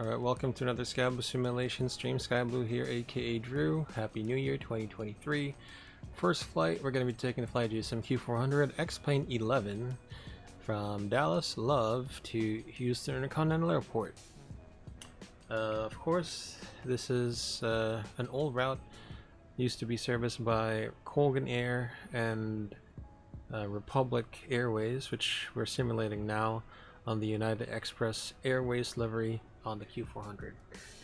Alright, welcome to another Skyblue simulation stream. Skyblue here, aka Drew. Happy New Year 2023. First flight, we're going to be taking the FlyJSim Q400 XP11 from Dallas, Love to Houston Intercontinental Airport. Of course, this is an old route. Used to be serviced by Colgan Air and Republic Airways, which we're simulating now on the United Express Airways livery on the Q400.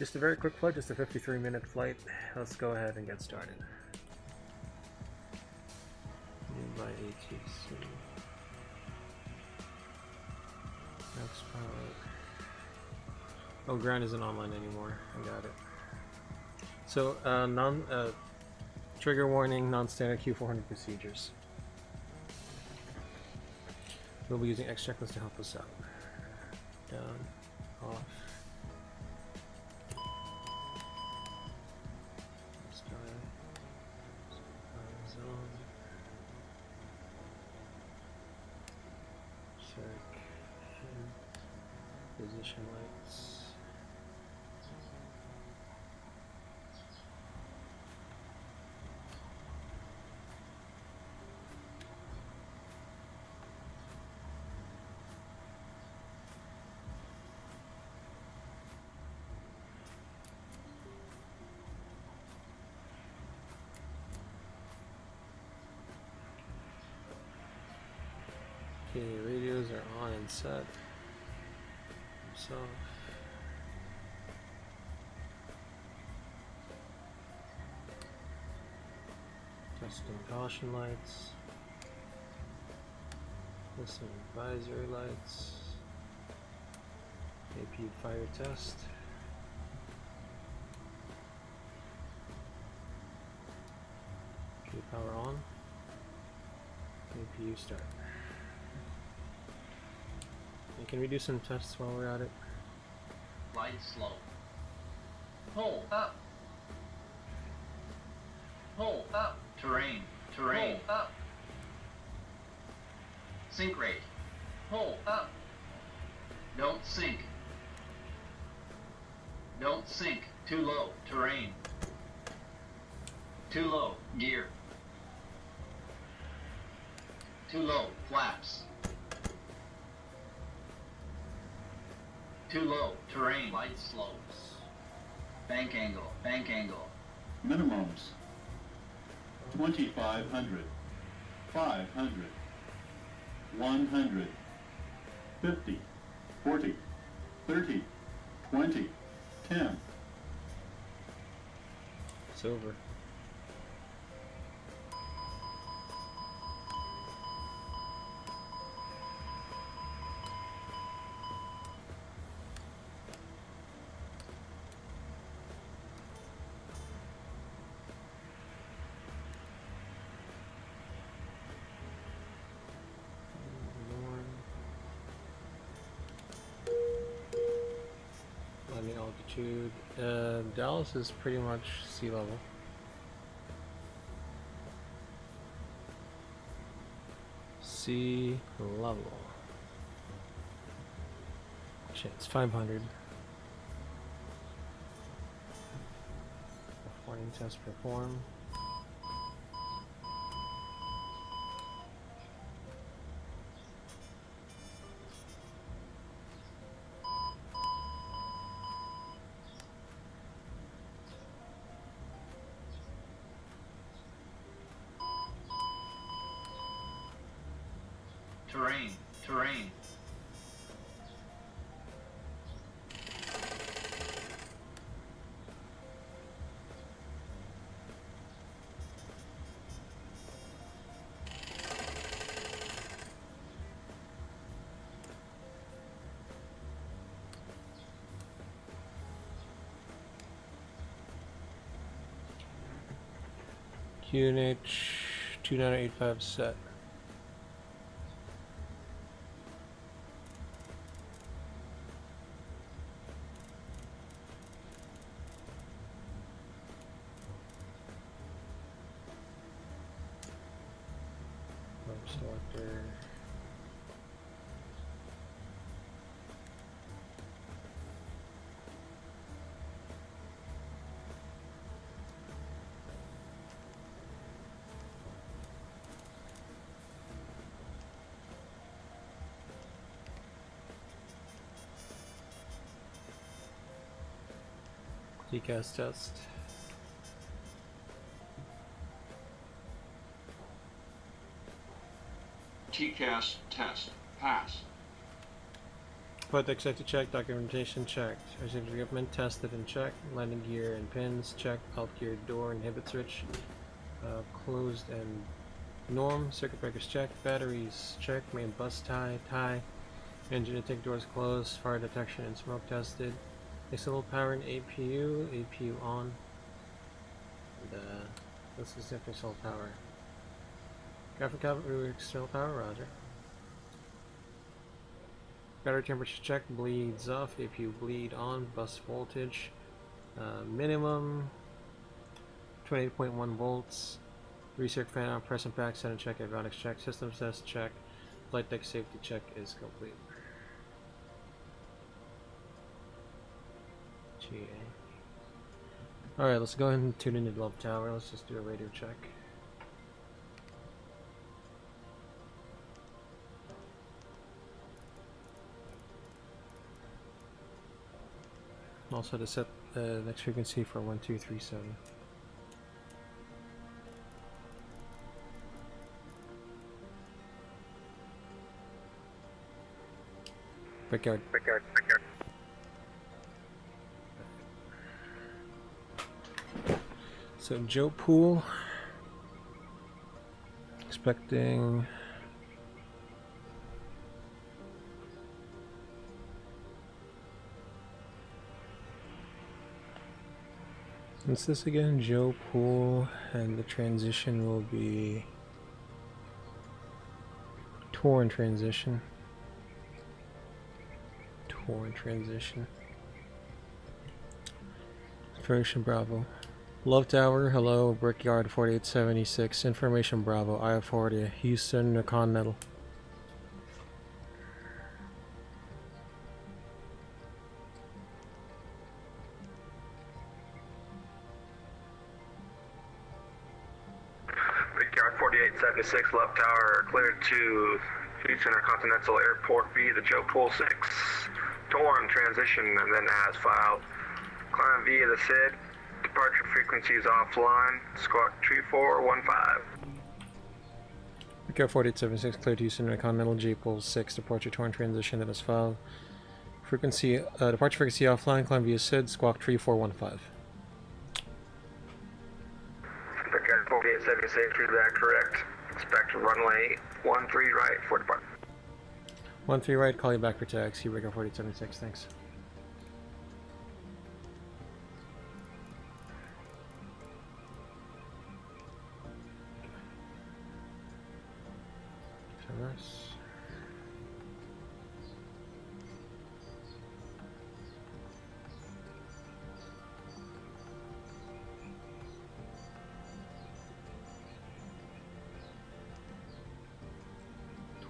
Just a very quick flight, just a 53-minute flight. Let's go ahead and get started. By ATC. Next pilot. Oh, ground isn't online anymore. I got it. So, trigger warning, non-standard Q400 procedures. We'll be using X checklist to help us out. Down, off. Zone. Check. Position lights. Okay, radios are on and set. So testing caution lights. Listen advisory lights. AP fire test. Okay, power on. APU start. And can we do some tests while we're at it? Flight slow. Pull up. Pull up. Terrain. Terrain. Pull up. Sink rate. Pull up. Don't sink. Don't sink. Too low. Terrain. Too low. Gear. Too low. Flaps. Too low. Terrain. Light slopes. Bank angle. Bank angle. Minimums. 2,500. 500. 100. 50. 40. 30. 20. 10. It's over. Altitude. Dallas is pretty much sea level. Sea level. Shit, it's 500. Warning test performed. Terrain. Terrain. QNH 2985 set. Selector. TCAS test. TCAS test. Pass. Flight deck safety check, documentation checked. Reserve equipment tested and checked. Landing gear and pins checked. Alt gear door and inhibit switch closed and norm. Circuit breakers checked. Batteries checked. Main bus tie. Engine intake doors closed. Fire detection and smoke tested. External power and APU on. And this is the external power. Graphic output external power, roger. Battery temperature check, bleeds off, APU bleed on, bus voltage, minimum 28.1 volts, reset fan on, press and pack, center check, avionics check, systems test check, flight deck safety check is complete. Alright, let's go ahead and tune into the love tower. Let's just do a radio check. Also to set the next frequency for 1237. Brickyard. So Joe Pool, expecting what's this again? Joe Pool, and the transition will be torn transition. Information Bravo. Love Tower, hello, Brickyard 4876. Information Bravo, I-40, Houston, Continental. Brickyard 4876, Love Tower, cleared to Houston Intercontinental Airport via the Joe Pool 6. Torn transition and then as filed. Climb via the SID. Departure frequencies offline. Squawk 2415. Brickyard 4876, cleared to Houston Intercontinental J Pool 6. Departure torn transition that is filed. Frequency, departure frequency offline. Climb via SID. Squawk 3415. Brickyard 4876, read that correct. Expect runway 13 right for departure. 13 right, call you back for taxi, Brickyard 4876, thanks. Nice.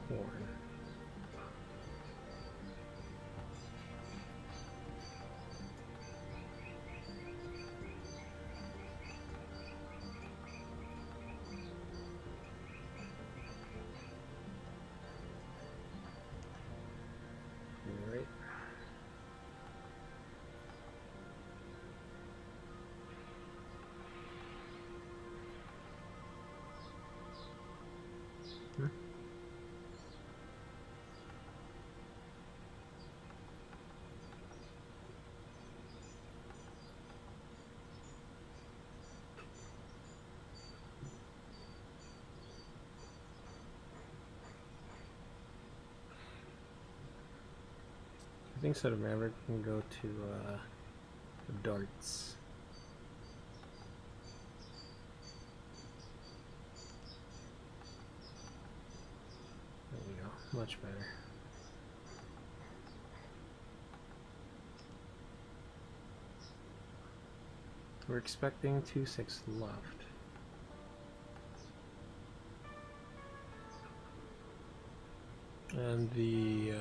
Torn. Alright. I think so. Maverick can go to darts. There we go. Much better. We're expecting 26 left. And the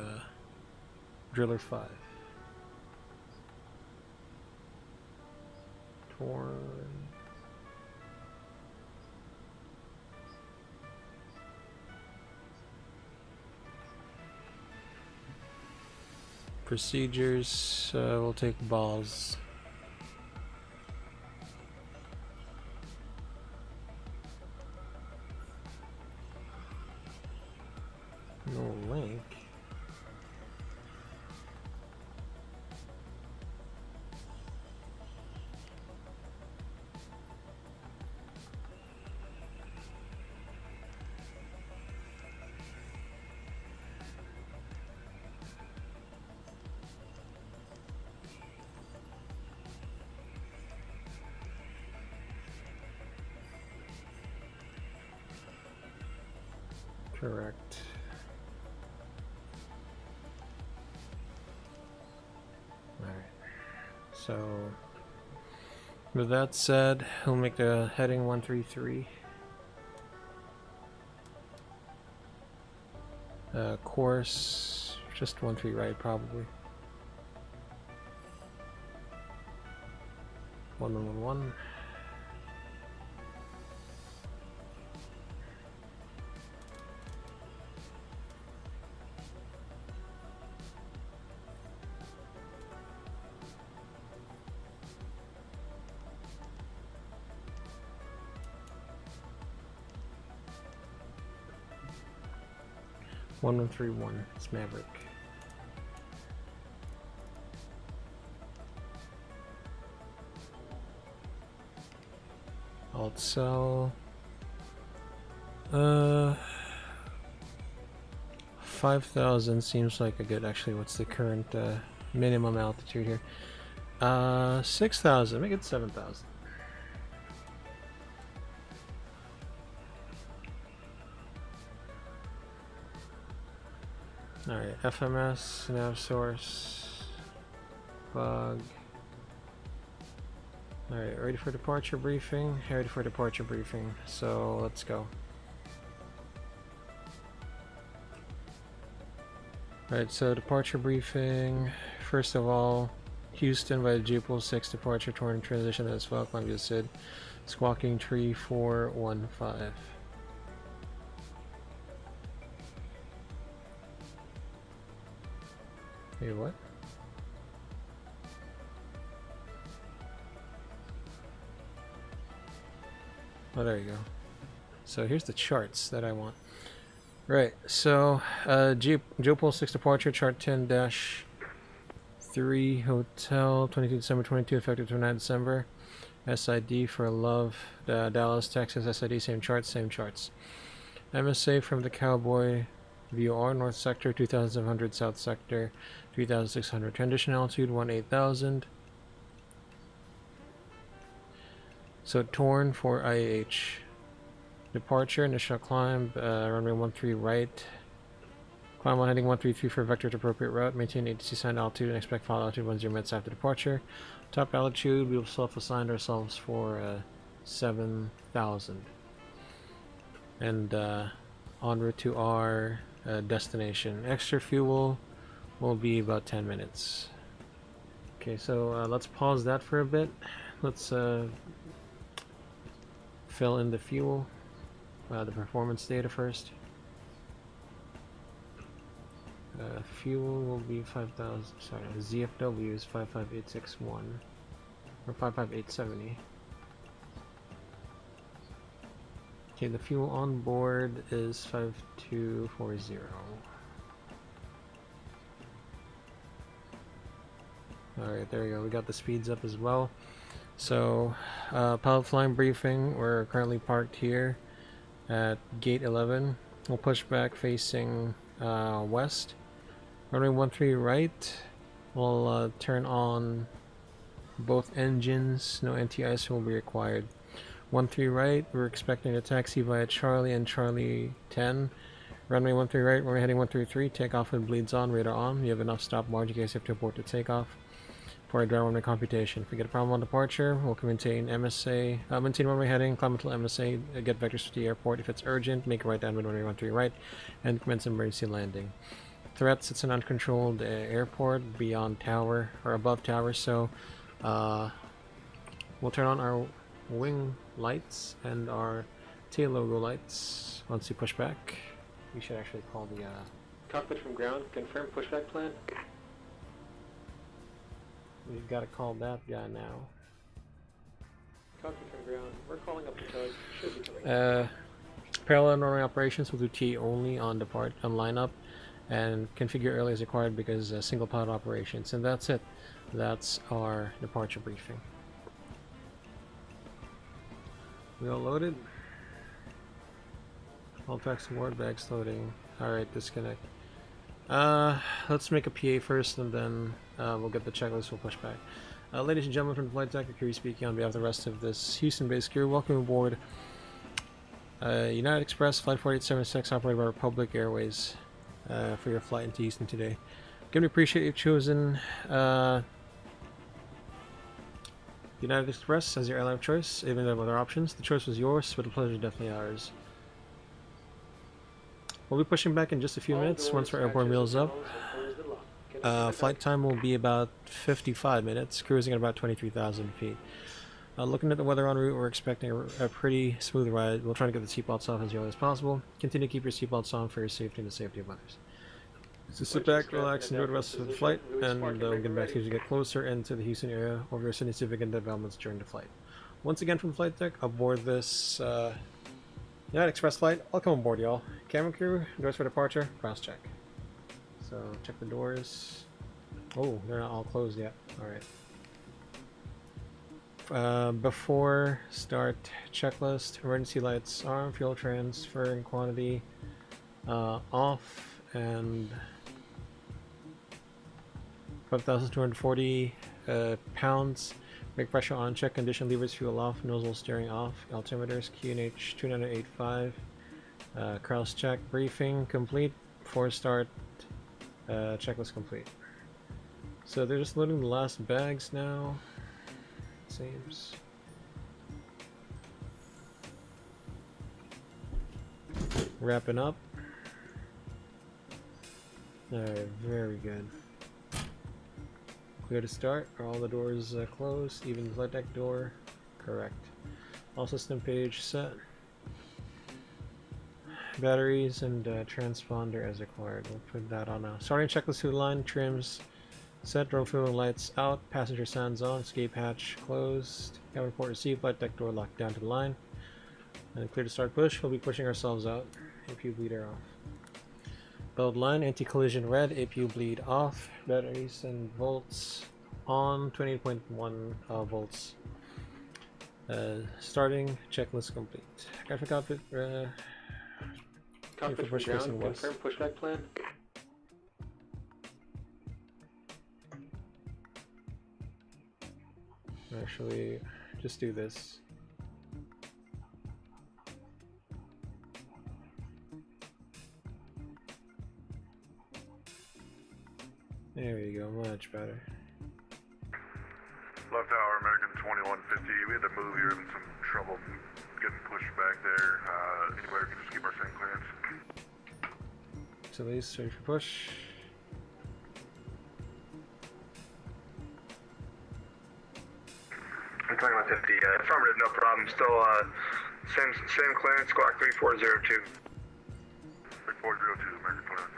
Driller 5. Torn. Procedures, we'll take balls. No link. Correct. Alright. So, with that said, he'll make the heading 133. Course, just 13 right probably. 1111. One 131. It's Maverick. Alt cell. 5,000 seems like a good. Actually, what's the current minimum altitude here? 6,000. Make it 7,000. Alright, FMS, nav source, bug. Alright, ready for departure briefing? Ready for departure briefing, so let's go. Alright, so departure briefing. First of all, Houston by the Q4XP 6 departure, torn transition as well, Columbia SID, squawking tree 415. Hey, what? Oh, there you go. So here's the charts that I want. Right, so Q4XP 6 departure, chart 10-3, hotel, 22 December 22, effective 29 December. SID for Love, Dallas, Texas, SID, same charts, same charts. MSA from the Cowboy, VOR, North Sector, 2700, South Sector, 3600. Transition altitude, 18,000. So torn for IAH. Departure, initial climb, runway 13 right. Climb on heading 133 for vector to appropriate route. Maintain ATC assigned altitude and expect final altitude 10 minutes after departure. Top altitude, we've self-assigned ourselves for 7,000. And en route to our destination. Extra fuel will be about 10 minutes. Okay, so let's pause that for a bit. Let's fill in the fuel, the performance data first. Fuel will be 5,000. Sorry, ZFW is 55861 or 55870. Okay, the fuel on board is 5240. Alright, there we go. We got the speeds up as well. So, pilot flying briefing. We're currently parked here at gate 11. We'll push back facing west. Runway 13 right. We'll turn on both engines. No anti-ice will be required. 13 right, we're expecting a taxi via Charlie and Charlie 10. Runway 13 right, we're heading 133. Takeoff with bleeds on, radar on. You have enough stop margin in case you have to abort the takeoff for a ground runway computation. If we get a problem on departure, we'll maintain MSA, maintain runway heading, climb until MSA, get vectors to the airport. If it's urgent, make a right down with runway 13 right, and commence emergency landing. Threats, it's an uncontrolled airport beyond tower, or above tower, so we'll turn on our wing lights and our tail logo lights. Once you push back, we should actually call the cockpit from ground, confirm pushback plan. We've got to call that guy now. Cockpit from ground, we're calling up the tug, should be coming. Parallel runway operations will do T only on lineup. and configure early as required because single pilot operations. And that's it. That's our departure briefing. We all loaded? All packs aboard, bags loading. Alright, disconnect. Let's make a PA first and then we'll get the checklist, we'll push back. Ladies and gentlemen from the flight deck, Curry speaking on behalf of the rest of this Houston-based crew. Welcome aboard United Express Flight 4876 operated by Republic Airways for your flight into Houston today. Gonna appreciate you've chosen United Express as your airline of choice, even though there are other options. The choice was yours, but the pleasure is definitely ours. We'll be pushing back in just a few minutes once our airborne wheels up. Flight time will be about 55 minutes, cruising at about 23,000 feet. Looking at the weather en route, we're expecting a pretty smooth ride. We'll try to get the seatbelts off as early as possible. Continue to keep your seatbelts on for your safety and the safety of others. So sit back, relax, enjoy the rest of the flight, and we'll get back to you as we get closer into the Houston area over your significant developments during the flight. Once again from flight deck, aboard this United Express flight, welcome aboard y'all. Cabin crew, doors for departure, cross check. So check the doors. Oh, they're not all closed yet. Alright. Before start checklist, emergency lights on, fuel transfer and quantity off, and 5,240 pounds. Brake pressure on, check condition, levers, fuel off, nozzle steering off, altimeters, QNH 2985. Cross check, briefing complete. Before start, checklist complete. So they're just loading the last bags now, it seems. Wrapping up. Alright, very good. Clear to start. Are all the doors closed? Even the flight deck door? Correct. All system page set. Batteries and transponder as required. We'll put that on now. Starting checklist to the line. Trims set. Drone fuel lights out. Passenger sounds on. Escape hatch closed. Cabin port received. Flight deck door locked down to the line. And clear to start push. We'll be pushing ourselves out. APU bleeder off. Belt line, anti-collision red, APU bleed off, batteries and volts on, 28.1 volts. Starting, checklist complete. Graphic output, Cockpit from ground, confirm pushback plan. Actually, just do this. There we go, much better. Left tower, American 2150. We had to move. You're having some trouble getting pushed back there. Anybody can just keep our same clearance. So these ready for push. I'm talking about 50. Affirmative, no problem. Still, same clearance, squawk 3402. 3402, American 2150.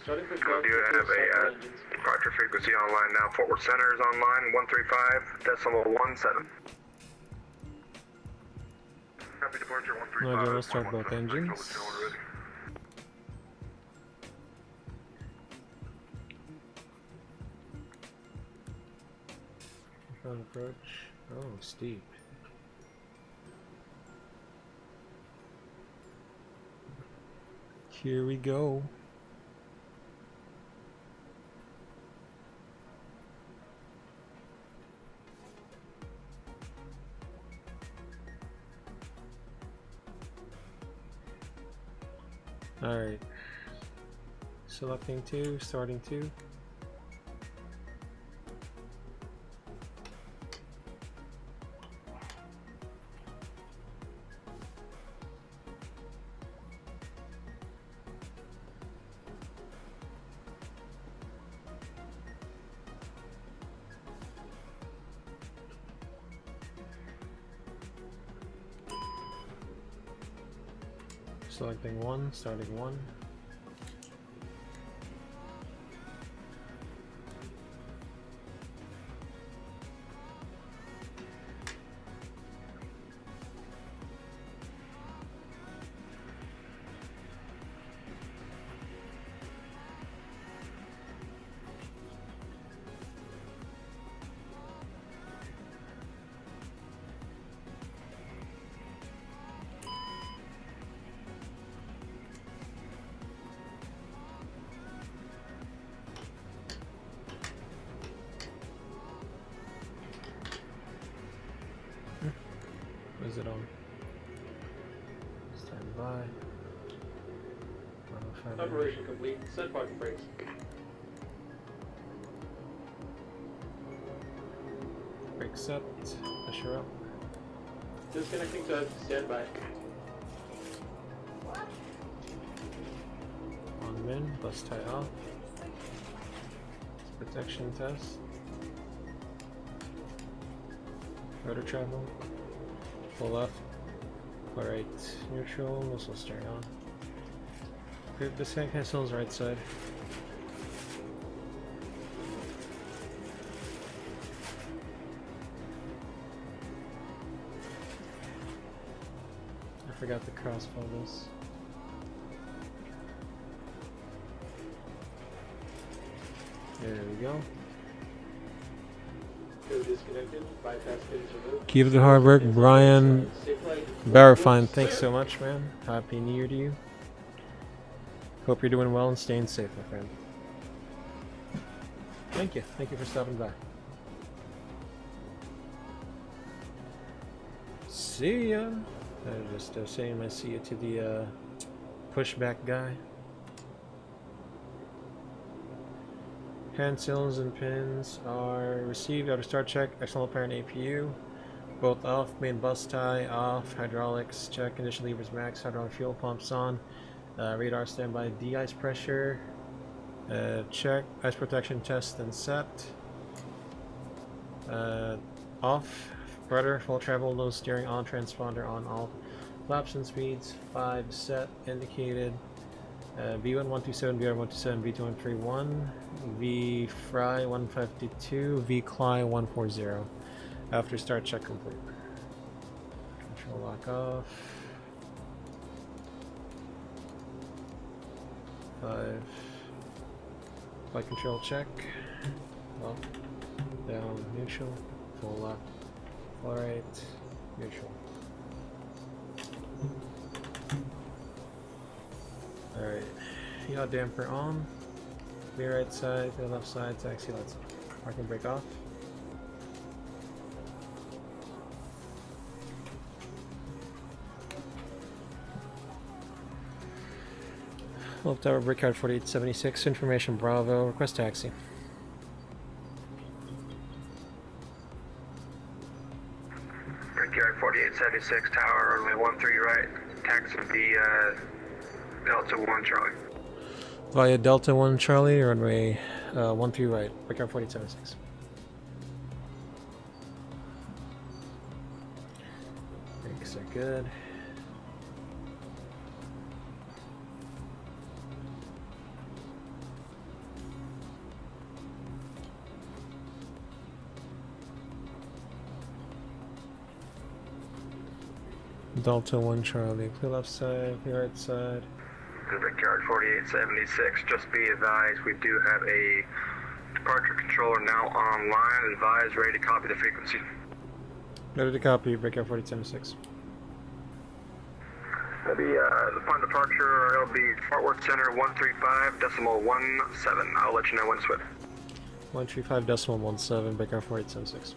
Starting push We back. do have a departure frequency online now. Forward center is online, 135.17. Happy departure, 135. Roger, let's start both engines. Front approach. Oh, steep. Here we go. Alright. Selecting 2, starting 2. Selecting 1, starting 1. Is it on? Stand by. Operation complete. Set parking brakes. Brake set. Pressure up. Disconnecting to standby. On min. Bus tie off. Protection test. Rotor travel. Full left. Alright. Neutral. Missile steering on. Group disconnect cancels right side. I forgot the crossbow this. There we go. Disconnected. Bypass pins removed. Keep the hard work, Brian Barafine. Thanks so much, man. Happy New Year to you. Hope you're doing well and staying safe, my friend. Thank you. Thank you for stopping by. See ya. I just saying my see you to the pushback guy. Hand seals and pins are received. Outer start check. External parent APU. Both off. Main bus tie off. Hydraulics check. Condition levers max. Hydraulic fuel pumps on. Radar standby. De-ice pressure. Check. Ice protection test and set. Off. Rudder. Full travel. Low steering on. Transponder on. All. Flaps and speeds. 5 set. Indicated. V1.27, VR127, V2.31, V1.52, V-KLIAH 140. After start check complete. Control lock off. 5. Flight control check. Up, down, neutral, full lock, all right, neutral. Alright, yaw damper on, clear right side, clear left side, taxi lights on. Parking brake off. Left tower, brake card 4876, information Bravo, request taxi. Brake yard 4876, tower, runway 13 right, taxi via Delta 1 Charlie. Via Delta 1 Charlie, runway 13 right, brake card 4876. Brakes are good. Delta 1 Charlie, clear left side, clear right side. Brickyard 4876, just be advised we do have a departure controller now online. Advise, ready to copy the frequency. Ready to copy, Brickyard 4876. It'll be, upon departure, it'll be Fort Worth Center 135.17. I'll let you know when it's ready. 135.17, Brickyard 4876.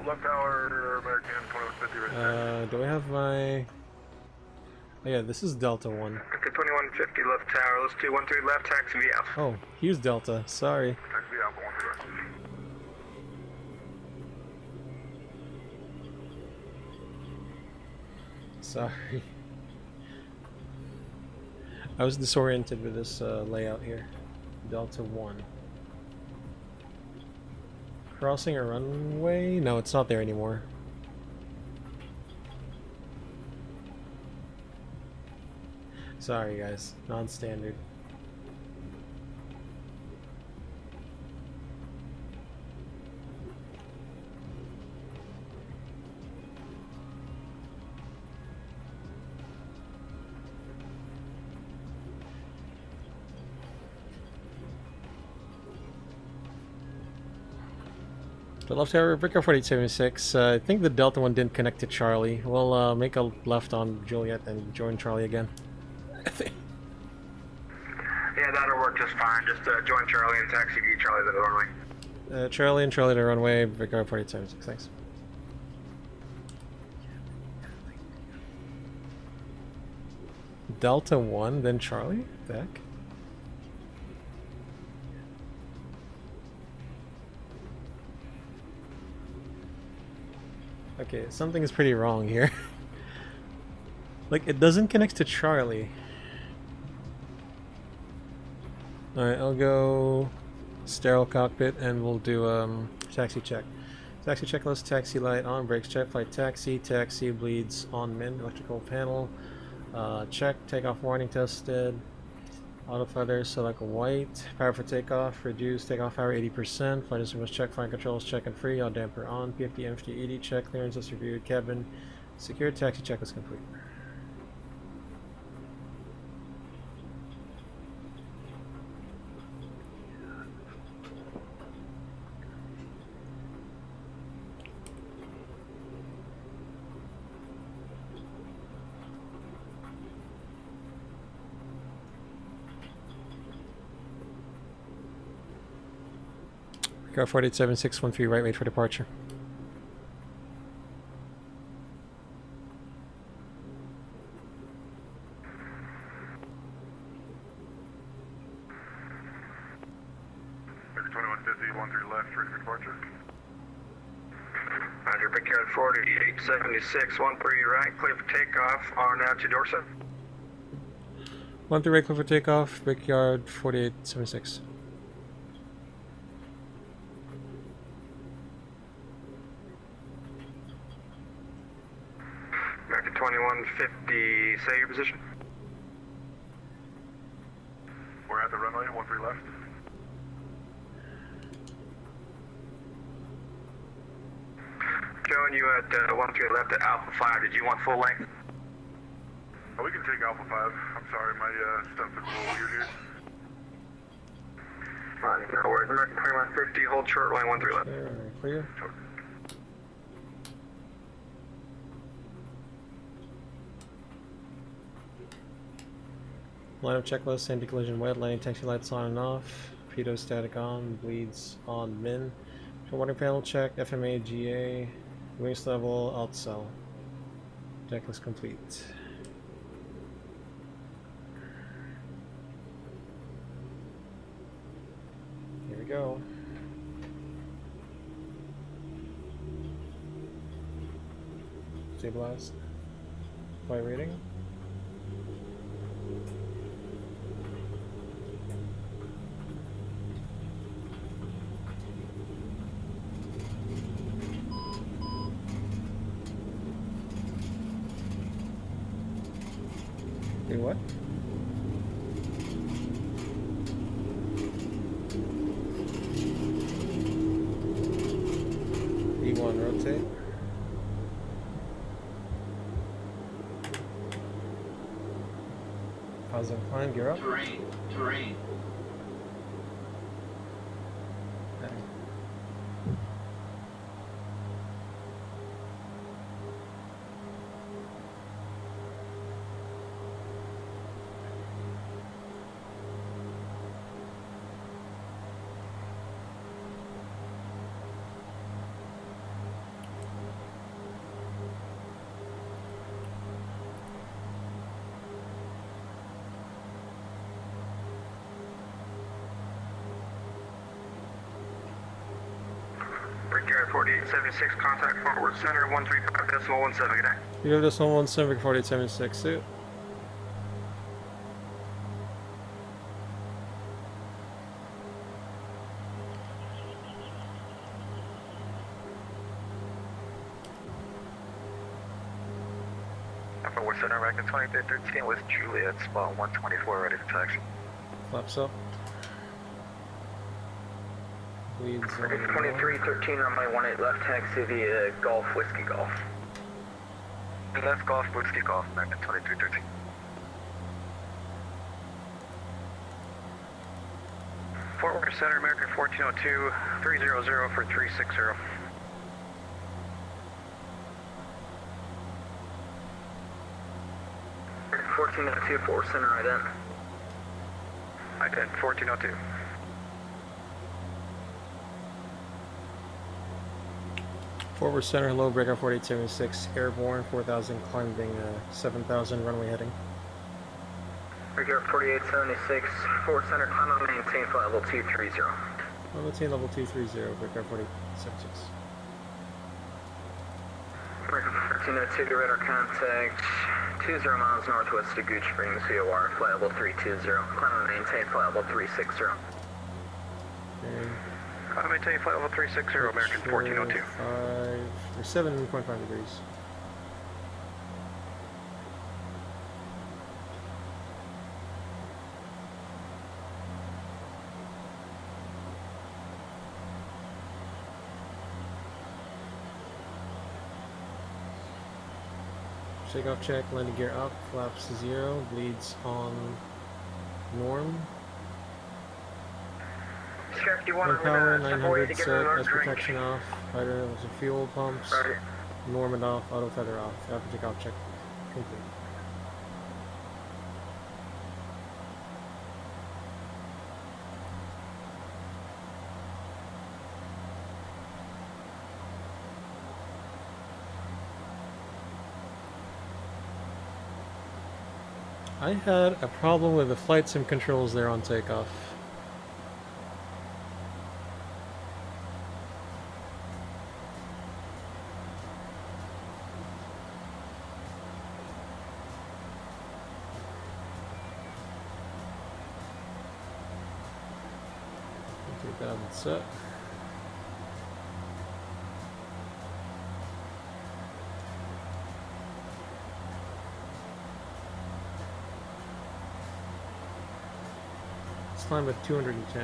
Left tower, American 2150 right. Do I have my... Oh yeah, this is Delta 1. Okay, 2150 left tower, let's do 13 left, taxi V out. Oh, here's Delta, sorry. Taxi out, going to the Sorry. I was disoriented with this layout here. Delta 1. Crossing a runway? No, it's not there anymore. Sorry guys, non-standard. So left tower, Victor 4876. I think the Delta one didn't connect to Charlie. We'll make a left on Juliet and join Charlie again. Yeah, that'll work just fine. Just join Charlie and taxi to Charlie to the runway. Charlie and Charlie to runway, Victor 4876. Thanks. Delta 1, then Charlie? What the heck? Okay, something is pretty wrong here. Like, it doesn't connect to Charlie. Alright, I'll go sterile cockpit and we'll do taxi check. Taxi checklist, taxi light on, brakes check, flight taxi, taxi bleeds on min, electrical panel. Check, takeoff warning tested. Auto feathers, select white. Power for takeoff, reduce takeoff power 80%. Flight instruments check, flight controls check and free. All damper on. PFD, MFD, ED check. Clearances reviewed. Cabin secured. Taxi check is complete. Car 487613 right, wait for departure. Victor 2150, 13 left, ready for departure. Roger, Brickyard 4876, 13 right, clear for takeoff, on out to Dorset. 13 right, clear for takeoff, Brickyard 4876. Back to 2150, say your position. We're at the runway, 13 left. Showing you at 13 left at Alpha 5, did you want full length? Oh, we can take Alpha 5. I'm sorry, my stuff is a little weird here. Fine, no worries. American 2150, hold short, line 13 left. Clear. Line up checklist, anti-collision wet, landing taxi lights on and off, pitot static on, bleeds on min, water panel check, FMA, GA, wings level, outcell. Checklist complete. Here we go. Stabilized. Flight rating. Do what? E1 rotate. Positive climb, gear up. Terrain. Terrain. Okay. Brickyard 4876, contact forward center 135.17, good day. You have this 117 4876 suit. Forward center, American 2313 with Juliet, spot 124, ready for taxi. Flaps up. Leads on 2313, runway 18 left, taxi via Golf Whiskey Golf. Left Golf Whiskey Golf, American 2313. Forward Center, American 1402, 300 for 360. 1402, forward center, ident. Ident 1402. Forward center, hello, breakout 4876, airborne, 4000, climbing 7000, runway heading. Breakout 4876, forward center, climb and maintain flight level 230. Maintain level 230, breakout 4876. Breakout 1402, radar contact, 20 miles northwest of Gooch Springs, VOR, flight level 320, climb and maintain flight level 360. Okay. Climb and maintain flight level 360, American 1402. 7.5 degrees. Takeoff check, landing gear up, flaps 0, bleeds on norm. Air power 900 set, S protection off, fighter levels of fuel pumps, norm and off, auto feather off. After takeoff check complete. I had a problem with the flight sim controls there on takeoff. Take that and set. Climb at 210.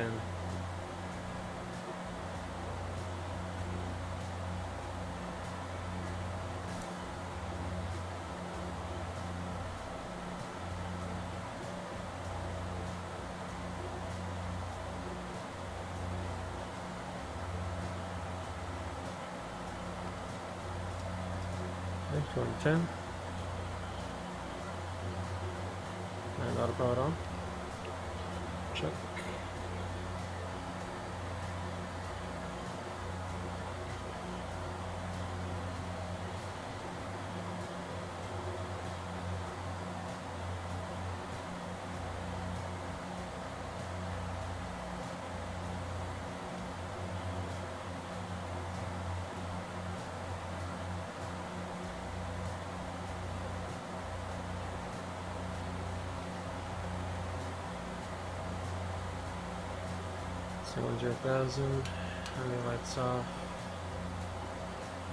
Okay, 210. And autopilot on. Check. So 10,000, and lights off.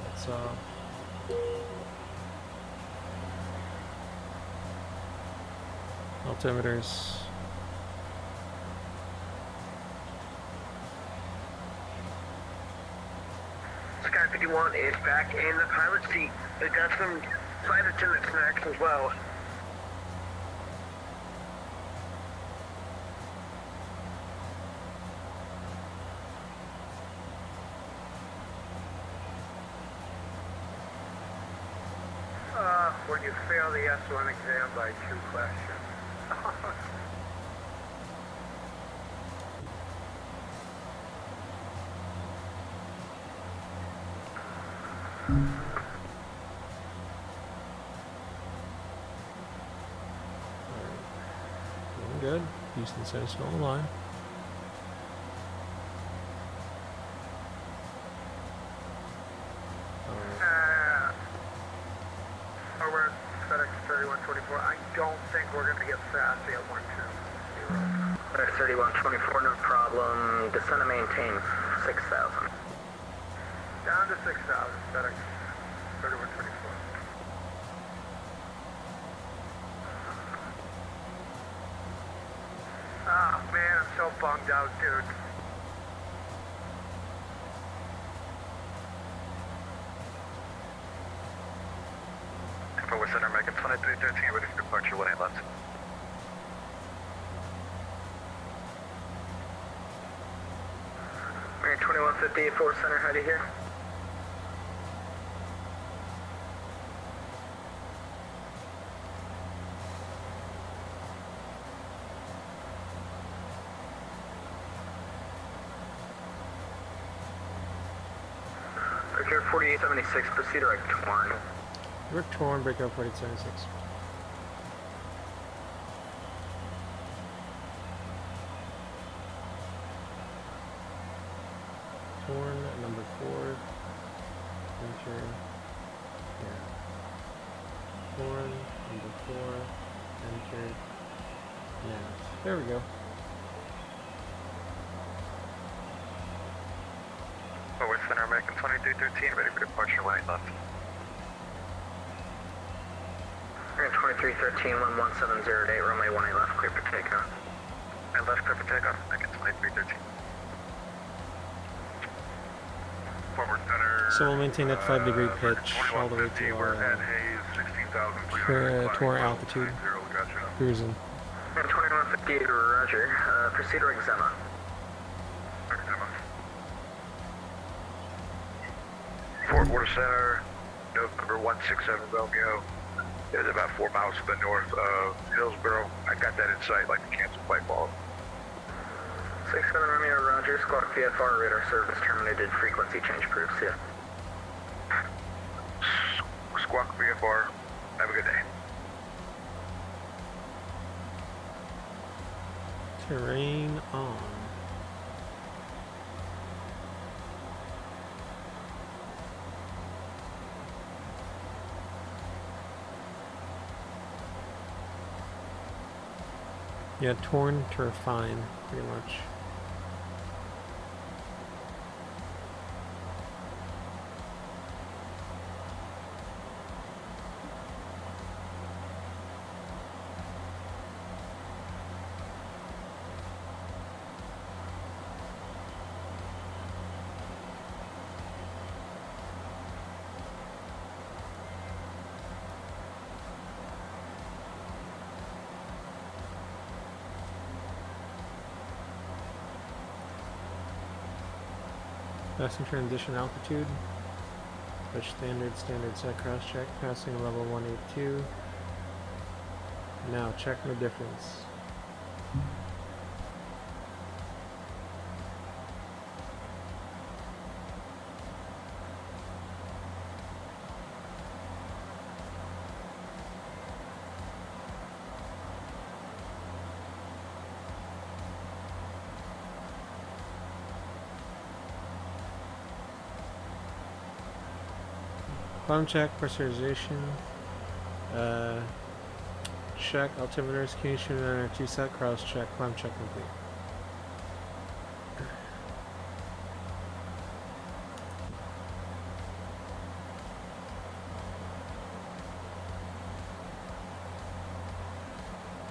Lights off. Altimeters. Sky 51 is back in the pilot seat. We got some flight attendant snacks as well. When you fail the S1 exam by 2 questions. Doing good. Houston says still on the line. Over FedEx 3124. I don't think we're going to get sassy at 120. FedEx 3124, no problem. Descend and maintain 6,000. Down to 6,000, FedEx 3124. Ah, man, I'm so bummed out, dude. Forward Center, American 2313, ready for departure, 18 left. 2150, 4 center, how do you hear? Breaker 4876, proceed right torn. Rick Torn, break out 4876. Torn, number 4. Enter. Yeah. Torn, number 4. Enter. Now. There we go. Forward center, American 2313, ready for departure, right left. American 2313, 11708, runway 18 left, clear for takeoff. And left, clear for takeoff, American 2313. Forward center. So we'll maintain that 5-degree pitch all the way to we're our at Hayes, 16,300. tour altitude. Gotcha. Cruising. And 2158, roger. Proceed right Zema. Fort Worth Center, November 167 Romeo. It is about 4 miles to the north of Hillsborough. I got that in sight, like the cancel flight ball. 67 Romeo, roger. Squawk VFR, radar service terminated. Frequency change proofs, yeah. Squawk VFR. Have a good day. Terrain on. Yeah, torn to fine, pretty much. Passing transition altitude. Switch standard set cross check. Passing level 182. Now check the difference. Climb check, pressurization, check, altimeters, communication on our 2-set, cross check, climb check complete.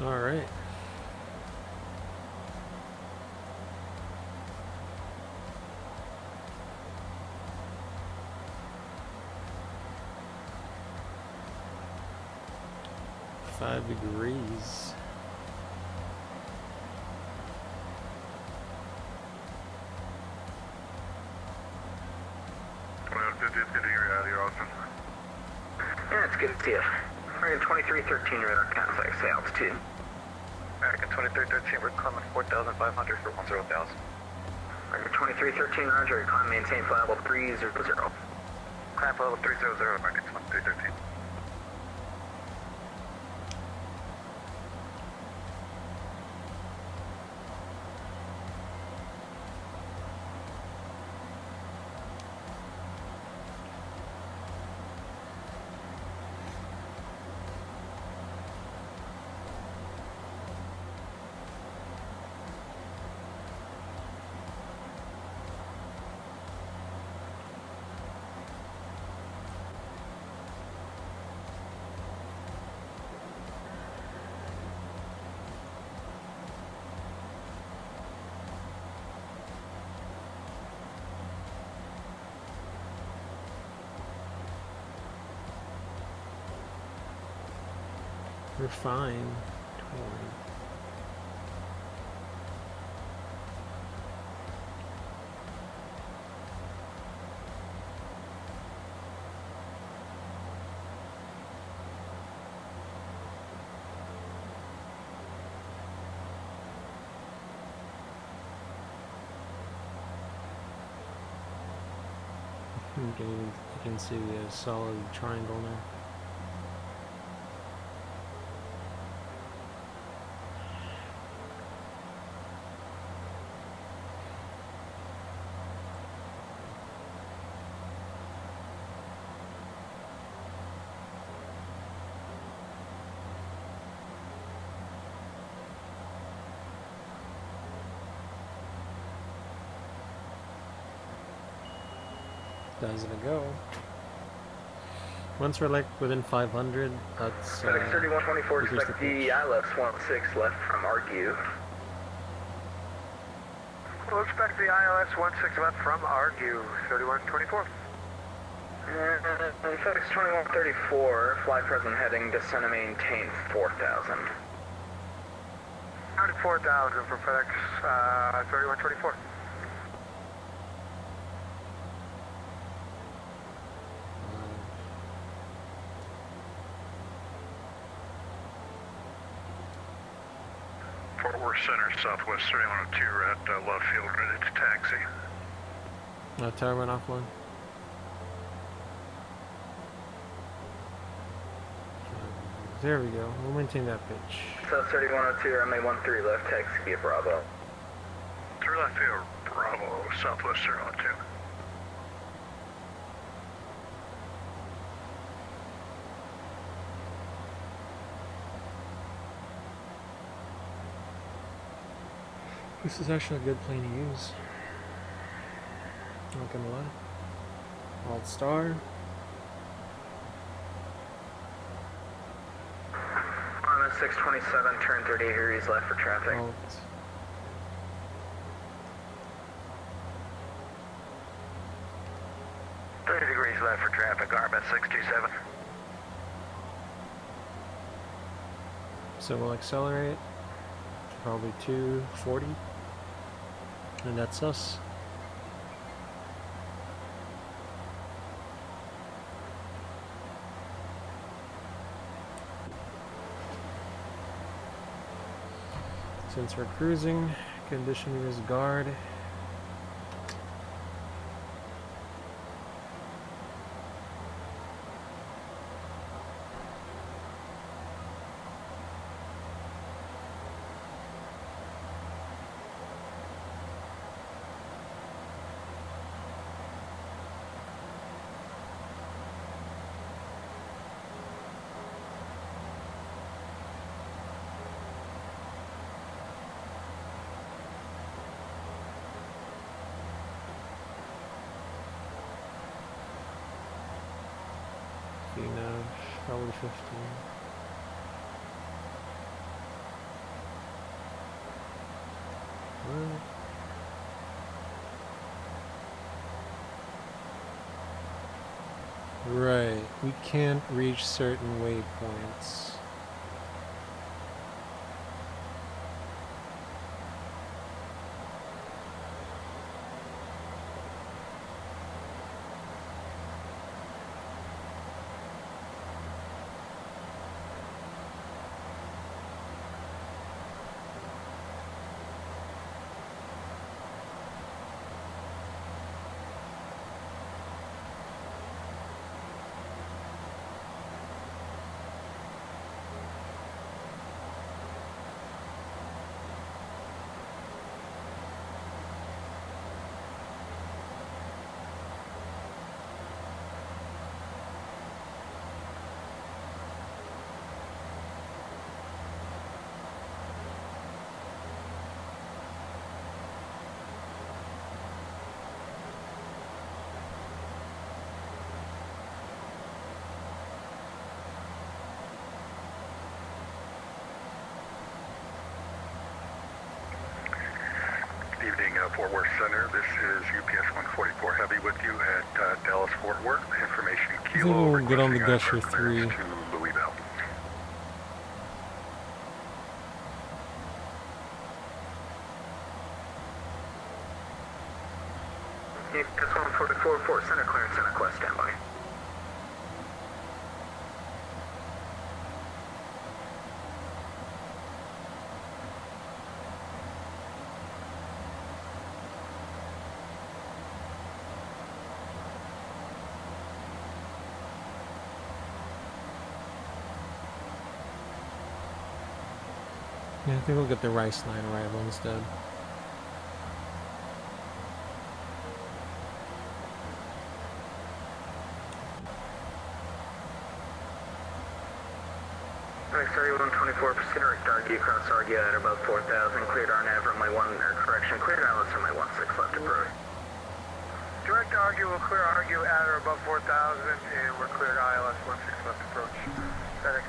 Alright. Degrees. It's good to hear you out here, Austin. Yeah, it's good to see you. American 2313, radar contact, say altitude. American 2313, we're climbing 4,500 for 10,000. American 2313, roger, climb maintain flight level 300. Climb flight level 300, American 2313. Refine. You can see a solid triangle there. Doesn't it go? Once we're like within 500, that's FedEx 3124, increase the expect the allas 16 left from Argue. We'll expect the ILS 16 left from Argue, 3124. And FedEx 2134, fly present heading, descend and maintain 4,000. 4,000 for FedEx 3124. Fort Worth Center, Southwest 3102, we're at Love Field, ready to taxi. tower went offline. There we go. We'll maintain that pitch. South 3102, runway 13 left, taxi via Bravo. 3 left field, Bravo, Southwest 012. This is actually a good plane to use. Not gonna lie. Alt star. On a 627, turn 30 degrees left for traffic. Alt. Left for traffic, RMS 627. So we'll accelerate. Probably 240. And that's us. Since we're cruising, conditioning is guard. Probably 15. Right, we can't reach certain waypoints. Evening, Fort Worth Center. This is UPS 144 Heavy with you at Dallas Fort Worth. Information I think Kilo. we'll get on the requesting Gusher clearance 3. to Louisville. UPS 144, Fort Center clearance and request standby. Yeah, I think we'll get the Rice Line arrival instead. Next 3124, proceed direct Argue across Argue at above 4,000, cleared RNAV runway 1, or correction, cleared Alice runway 16 left approach. Direct Argue will clear Argue at or above 4,000, and we're cleared ILS 16 left approach. FedEx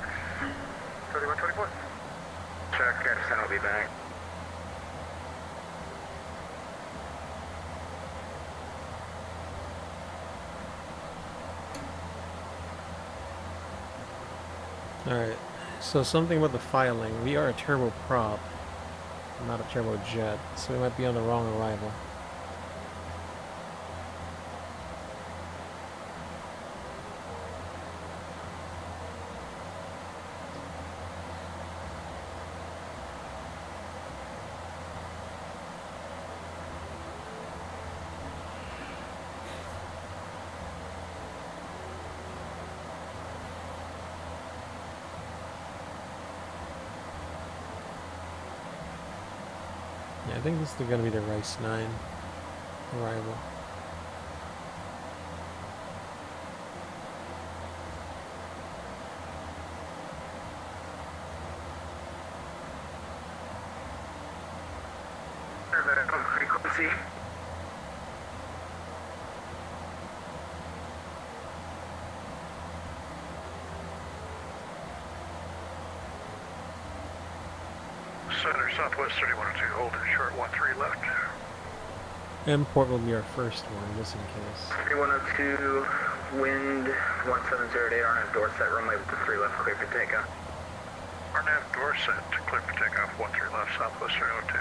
3124. Check, Anderson will be back. Alright, so something about the filing. We are a turboprop, not a turbojet, so we might be on the wrong arrival. Yeah, I think this is going to be the Rice 9 arrival. Frequency. Center Southwest 3102, holding short 13 left. Import will be our first one, just in case. 3102, wind 1708, RNAV door set, runway with the 3 left, clear for takeoff. RNAV door set, clear for takeoff, 13 left, Southwest 3102.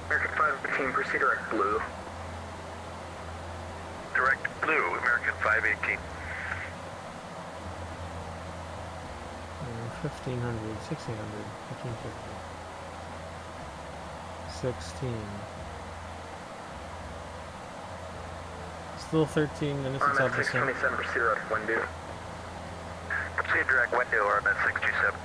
American 518, proceed direct blue. Direct blue, American 518. 1500, 1600, 1550. 16. Still 13 minutes and RMS 7%. 627, proceed direct window. Proceed direct window, RMS 627.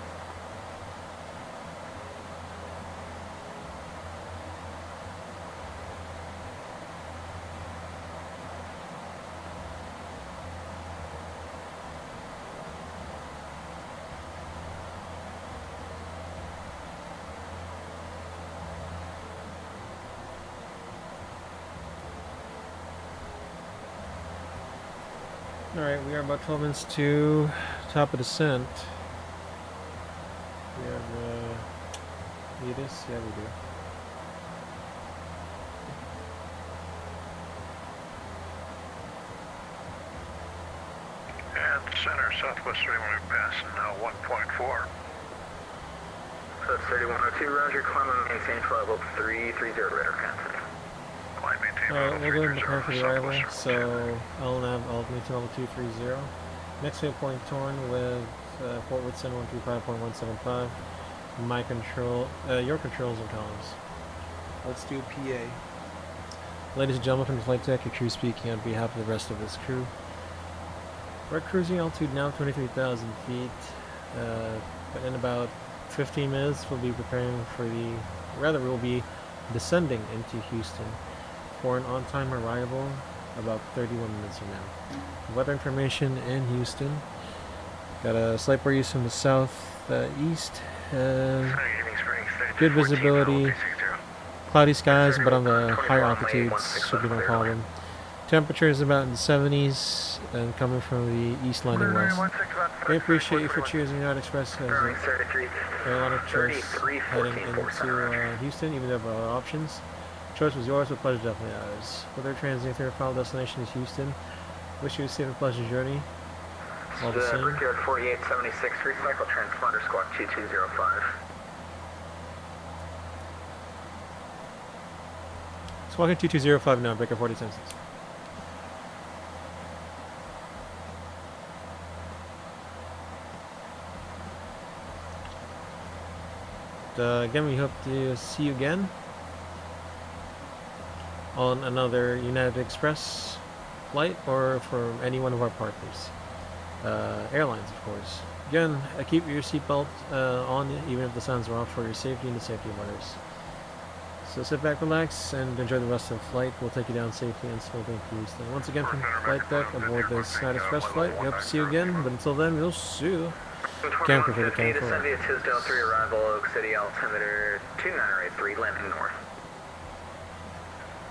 Alright, we are about 12 minutes to top of descent. We have Edis? Yeah, we do. And center Southwest 31, passing now 1.4. So it's 3102, roger, climb and maintain level 330 radar contact. Climb, maintain Alright, level we'll go and 330, prepare for the arrival. Southwest So, I'll nav maintain level 230. Next waypoint torn with port with send 135.175. My control, your controls and comms. Let's do PA. Ladies and gentlemen from the flight deck, your crew speaking on behalf of the rest of this crew. We're at cruising altitude now 23,000 feet. But in about 15 minutes, we'll be preparing for we'll be descending into Houston for an on-time arrival about 31 minutes from now. Weather information in Houston. Got a slight breeze from the southeast. Good visibility. Cloudy skies, but on the higher altitudes should be no problem. Temperature is about in the 70s and coming from the east landing west. We appreciate you for choosing United Express as a lot of choice heading into Houston, even though there are other options. Choice was yours, but pleasure definitely ours. Whether transiting through our final destination is Houston, wish you a safe and pleasant journey. All the same. Brickyard 4876, recycle transponder squawk 2205. Squawking 2205 now, Breaker 4076. again, we hope to see you again on another United Express flight or from any one of our partners. Airlines, of course. Again, keep your seatbelt on even if the sounds are off for your safety and the safety of others. So sit back, relax, and enjoy the rest of the flight. We'll take you down safely and smoothly to Houston. Once again from flight deck aboard this United Express flight, we hope to see you again, but until then, we'll see you. Camper for the camper. Descend via Tisdale 3, arrival Oak City, altimeter 2983, landing north.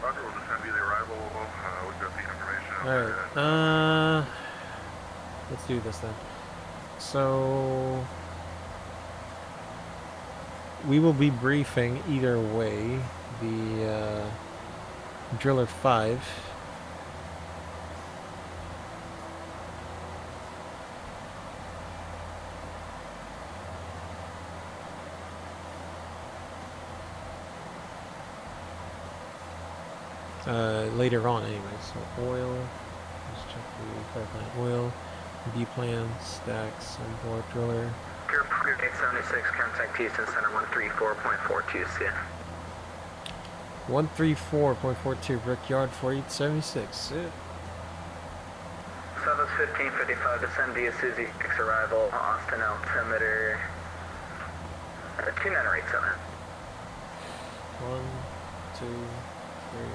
Roger, we'll descend via the arrival. We've got the information. Alright, let's do this then. So we will be briefing either way the Driller 5. Later on anyway. So oil, let's check the pipeline oil, B plan, stacks, import driller. Pier 876, contact Houston Center 134.42, see ya. 134.42, Brickyard 4876. Southwest 1555, descend via Suzy 6, arrival Austin, altimeter 2987. 1, 2, 3.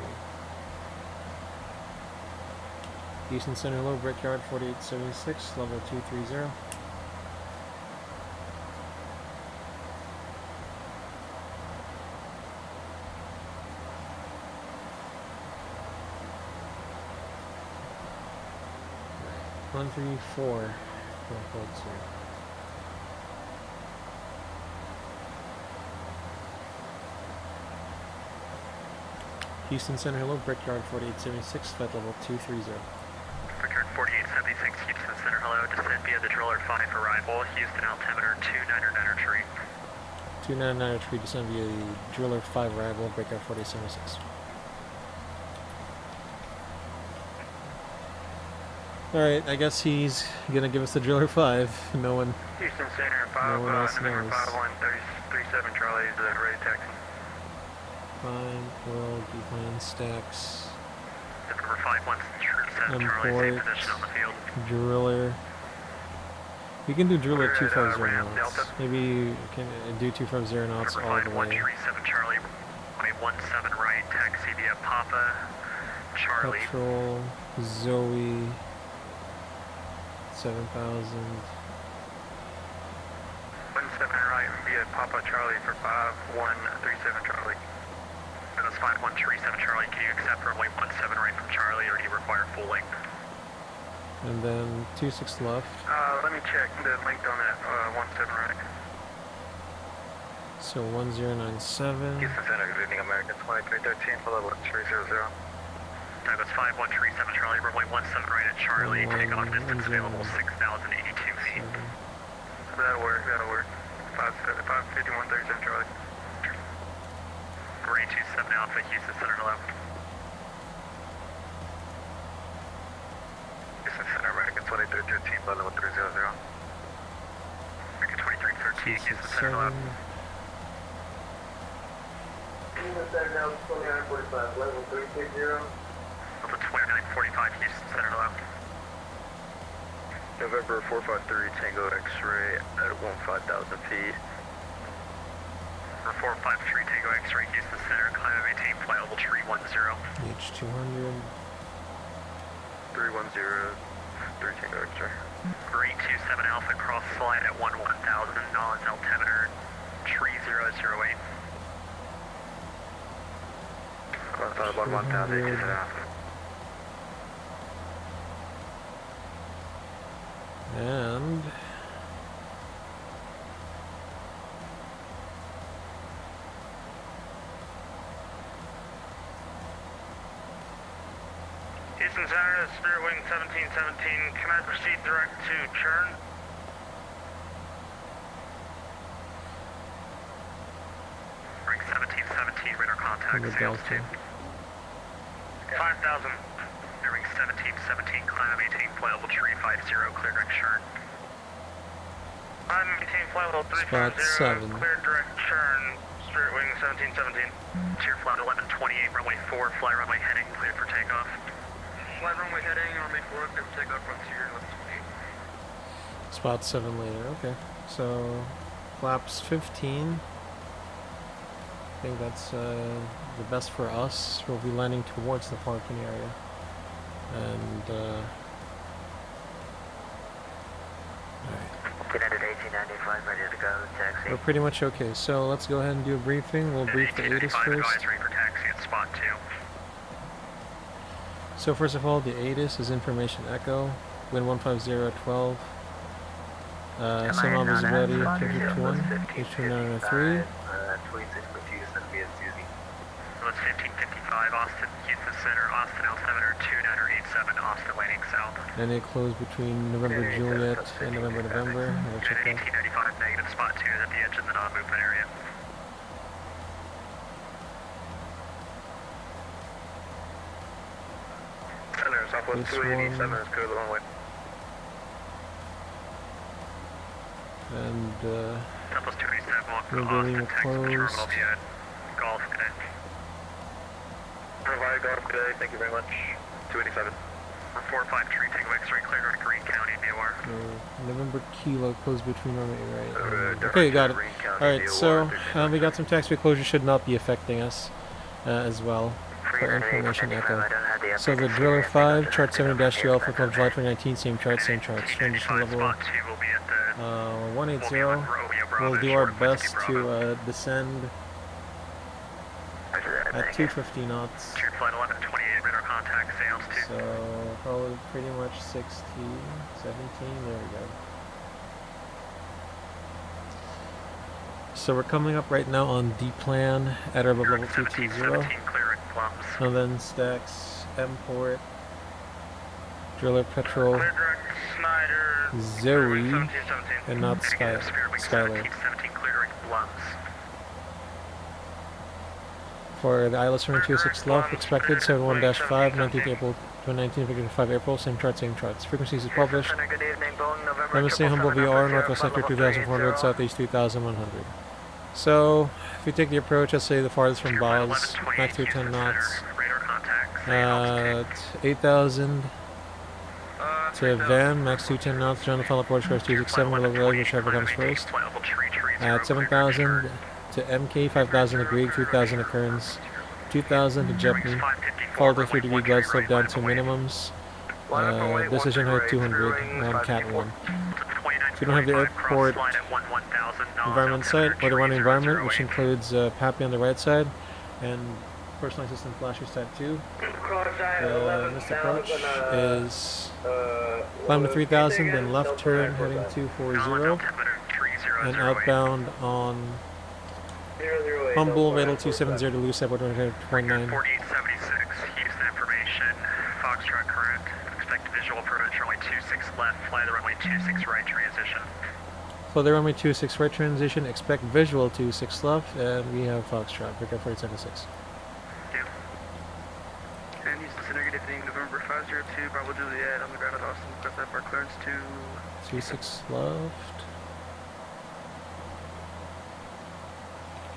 Houston Center low, Brickyard 4876, level 230. Right. 134. Houston Center hello, Brickyard 4876, flight level 230. Brickyard 4876, Houston Center hello, descend via the Driller 5 arrival, Houston altimeter 299 tree. 299 tree, descend via the Driller 5 arrival, Brickyard 4876. Alright, I guess he's gonna give us the Driller 5. No one Houston Center 5, no one else November knows. 5137 Charlie is ready to taxi. Fine, oil, D-plan, stacks, November 5137 Charlie, same position on the field. Driller. We can do Driller We're at, 250 ramp knots. Delta. Maybe we can do 250 knots November all the way. 5137 Charlie, 17 right, taxi via Papa, Charlie. Petrol, Zoe, 7,000. 17 right via Papa Charlie for 5137 Charlie. That was 5137 Charlie. Can you accept runway 17 right from Charlie, or do you require full length? And then 26 left. Let me check the length on that 17 right. So 1097. Houston Center, good evening, American 2313 for level 300. That was 5137 Charlie, runway 17 right at Charlie. Takeoff distance available 6,082 feet. That'll work, that'll work. 55137 Charlie. Grade 27 Alpha, Houston Center hello. Houston Center, American 2313 for level 300. American 2313, Houston Center hello. 2945, level 360. Level 2945, Houston Center hello. November 453 Tango X-ray at 15,000 feet. Number 453 Tango X-ray, Houston Center, climb and maintain flight level 310. H200. 310, 3 Tango X-ray. Grade 27 Alpha, cross slide at 1000, knowledge altimeter 3008. Cross out about 1,000, 27 Alpha. And Houston Center, Spirit Wing 1717, can I proceed direct to Churn? Ring 1717, radar contact, the sales Delta. 5,000. Ring 1717, climb and maintain flight level 350, clear direct Churn. I'm maintain flight level Spot 7. clear direct turn, straight wing 1717. Tier flight 1128, runway 4, fly runway heading, clear for takeoff. Fly runway heading, runway 4, clear for takeoff, frontier 1128. Spot 7 later, okay. So, flaps 15. I think that's the best for us. We'll be landing towards the parking area. And, alright. United 1895, ready to go, taxi. We're pretty much okay. So, let's go ahead and do a briefing. We'll brief the ATIS first. Advisory for taxi at spot 2. So, first of all, the ATIS is information echo. Wind 150 at 12. Sim is ready, 251, H2903. Let's 1555, Austin, Houston Center, Austin altimeter 2987, Austin landing south. And it closed between November Juliet and November November. We'll check that. 1895, negative, spot 2 is at the edge of the non-movement area. Center, Southwest 287 is clear the runway. And Southwest 287, walk for we're building Austin, a Texas closed. Terminal via Golf Cadet. Provide Golf today, thank you very much. 287. 453, take X-ray, clear to Green County, VOR. November Kilo closed between runway right. Okay, got it. Alright, so we got some taxiway closure, should not be affecting us as well for information echo. So the Driller 5, chart 70-2 Alpha Club July 2019, same chart, transition level 180. We'll do our best to descend at 250 knots. True flight 1128, radar contact, say altitude. So probably pretty much 16, 17, there we go. So we're coming up right now on D plan at our level 220. Clear at Plums. And then stacks, M-Port, Driller Petrol, Clear direct Snyder, Zoe, 1717. and not Negative, Spirit Wing Skylar. 1717, clear direct Plums. For the ILS 226 left, expected 71-5, 19th April 2019, victory 5 April, same charts. Frequencies is published. Good evening, Boeing, November. MSA Humble VR, Northwest Sector 2400, Southeast 3100. So, if we take the approach, let's say the farthest from Boz, max 210 knots, Radar contact, say altitude. at 8,000 to Van, max 210 knots, John the final approach course 267, we'll overlay whichever comes first. At 7,000 to MK, 5,000 to Greek, 3,000 to Kearns, 2,000 to Jeppy, followed by 3-degree glide slope down to minimums. Decision height 200 on Cat 1. If you don't have the airport environment site or the running environment, which includes PAPI on the right side and personal assistant flashers type 2, this approach is climb to 3,000, then left turn heading 240, and outbound on Humble, Radel 270 to Loose Airport 129. 4876, Houston information, Foxtrot current, expect visual approach, runway 26 left, fly the runway 26 right transition. For the runway 26 right transition, expect visual 26 left, and we have Foxtrot, Victor 4776. And Houston Center, good evening, November 502, Bravo Juliet, on the ground at Austin, request that for clearance to 26 left.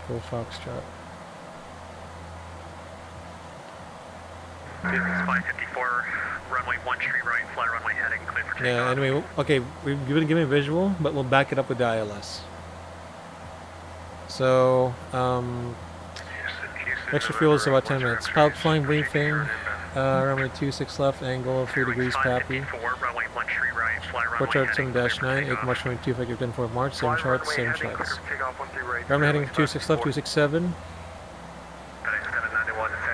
Go Foxtrot. Business 554, runway 1 tree right, fly runway heading, clear for takeoff. Yeah, anyway, okay, we've given a visual, but we'll back it up with the ILS. So, extra fuel is about 10 minutes. Pilot flying briefing, runway 26 left, angle of 3 degrees, PAPI. Runway 1 tree right, fly runway Port chart heading, 7-9, 8 March 22, effective 10-4 March, same charts, same flights. Runway heading 26 left, 267.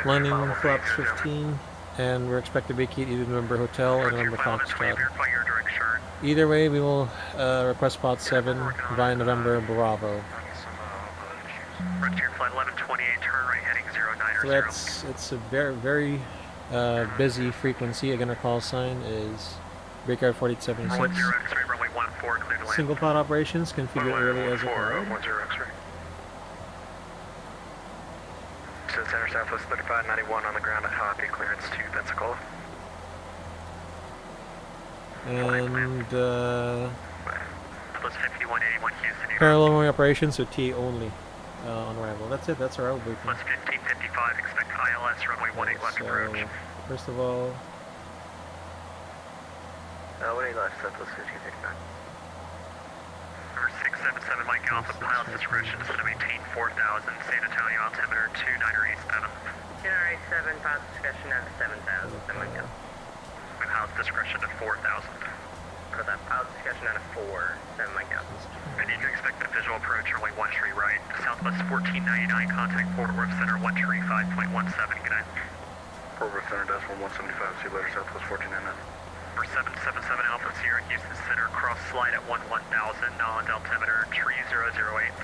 Landing flaps 15, and we're expected to vacate either November Hotel or November Foxtrot. Either way, we will request spot 7 via November Bravo. Frontier flight 1128, turn right heading 090. So it's a very busy frequency. Again, our call sign is Brickyard 4876. Runway 14, clear to land. Single pod operations configure early as required. 10 X-ray. Center Southwest 3591 on the ground at Hoppy, clearance to Pensacola. And Southwest 5181 Houston. Parallel runway operations, so TA only on arrival. That's it, that's our arrival briefing. Plus 1555, expect ILS runway 18 left approach. First of all, 18 left, Southwest 1555. Number 677 Mike Alpha, pilot's discretion, descend to maintain 4000, San Antonio altimeter 2987. 2987, pilot's discretion at 7000, San Mike Alpha. Pilot's discretion at 4000. For that, pilot's discretion at a 4, 7 Mike Alpha. I need to expect the visual approach runway 13 right, Southwest 1499, contact Fort Worth Center 135.17, good night. Fort Worth Center, decimal 175, see you later, Southwest 1499. Number 777 Alpha Sierra, Houston Center, cross slide at 1000, knowledge altimeter 3008.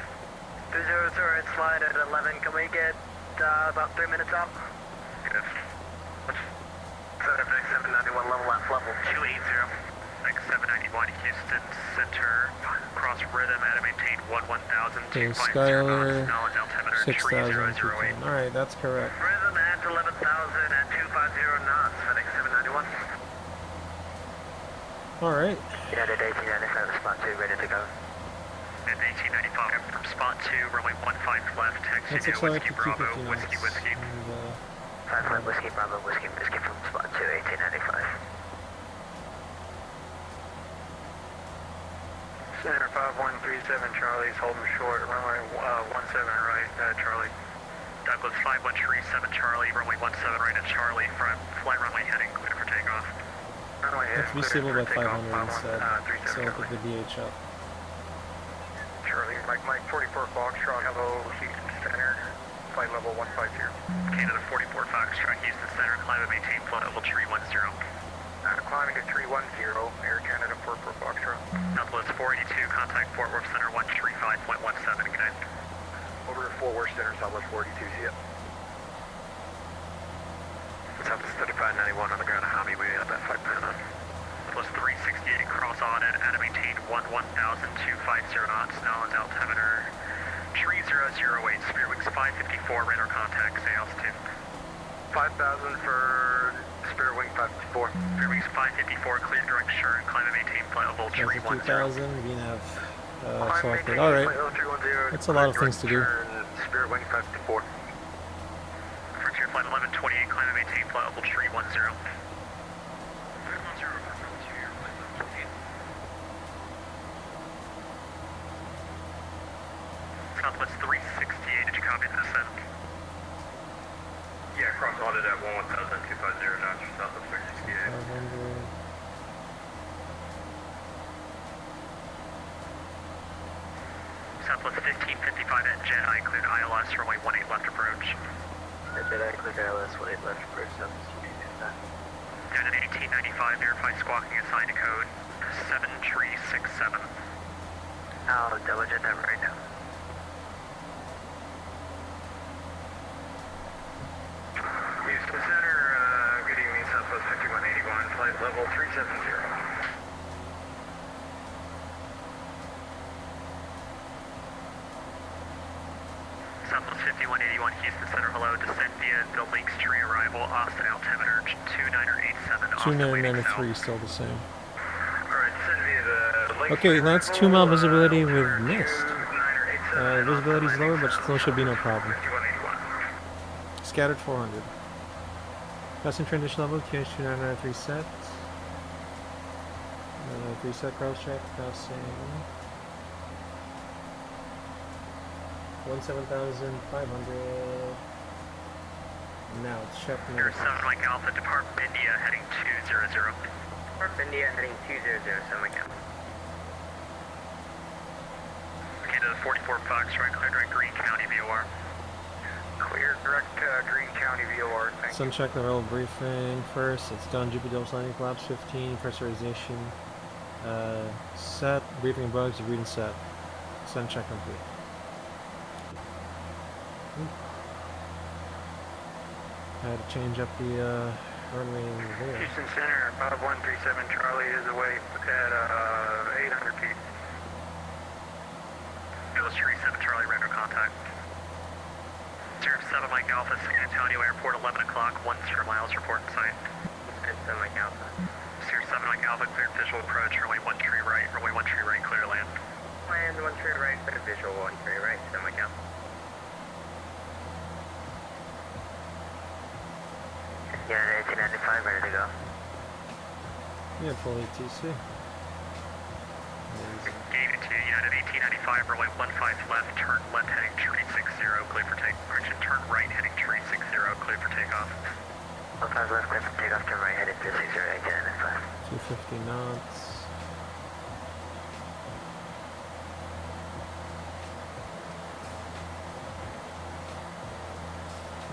3008, slide at 11, can we get about 3 minutes out? Good. 791, level left, level 280. X791 Houston Center, cross rhythm at and maintain 1000, okay, 250 Skyler, knots, knowledge altimeter 6,000. 3008. Alright, that's correct. Rhythm at 11,000 at 250 knots, FedEx 791. Alright. United 1897, spot 2, ready to go. At 1895, from spot 2, runway 15 left, taxi Let's to accelerate Whiskey to Bravo, 250 Whiskey knots. Whiskey. And, 5 flight Whiskey Bravo, Whiskey from spot 2, 1895. Center 5137 Charlie's holding short, runway 17 right, Charlie. Douglas 5137 Charlie, runway 17 right at Charlie, flight runway heading, clear for takeoff. Runway let's be clear civil for by takeoff, 500 instead. 37 So we'll Charlie. put the DH up. Charlie, Mike 44 Foxtrot, hello, Houston Center, flight level 150. Canada 44 Foxtrot, Houston Center, climb and maintain flight level 310. Climbing to 310, Air Canada 44 Foxtrot. Southwest 482, contact Fort Worth Center 135.17, good night. Over to Fort Worth Center, Southwest 482, see ya. Southwest 3591 on the ground, Hobby, we have that flight plan on. Southwest 368, cross audit, at and maintain 1000, 250 knots, knowledge altimeter 3008, Spirit Wings 554, radar contact, say altitude. 5,000 for Spirit Wing 554. Spirit Wings 554, clear direct sure, climb and maintain flight level 310. 2000, we have selected. Alright, that's a lot of things to do. Spirit Wing 554. Frontier flight 1128, climb and maintain flight level 310. Southwest 368, did you copy the descent? Yeah, cross audit at 1000, 250 knots for Southwest 368. 500. Southwest 1555 at Jet I cleared ILS runway 18 left approach. Jet I cleared ILS 18 left approach, Southwest 365. Down at 1895, verify squawking assigned to code 7367. I'll double jet that right now. Houston Center, good evening, Southwest 5181, flight level 370. Southwest 5181 Houston Center, hello, descent via the Lakes Tree arrival, Austin altimeter 2987. 2993 still the same. Alright, descend via the Lake Okay, that's 2 mile visibility with mist. 2987. Visibility is lower, but still should be no problem. 5181. Scattered 400. Passing transition level, QH2993 set. 3 set cross check, passing 17,500. Now it's check. Air 7 Mike Alpha, depart India, heading 200. Depart India heading 200, 7 Mike Alpha. Okay, to the 44 Fox, right, clear direct Green County VOR. Clear direct Green County VOR, thank you. Sun check the roll briefing first. It's done. GP double landing collapse 15. Pressurization set. Briefing bugs. Reading set. Sun check complete. I had to change up the runway there. Houston Center, 5137 Charlie is away at 800 feet. Dallas 37 Charlie, radar contact. 07 Mike Alpha, San Antonio Airport, 11 o'clock, 10 miles, report in sight. 7 Mike Alpha. 07 Mike Alpha, cleared visual approach, runway 13 right, clear land. Unit 1895, ready to go. Yeah, full ATC. Gate to United 1895, runway 15 left, turn left heading tree 60, clear for take. Correction, turn right heading tree 60, clear for takeoff. 15 left, clear for takeoff, turn right heading 360, 1895. 250 knots.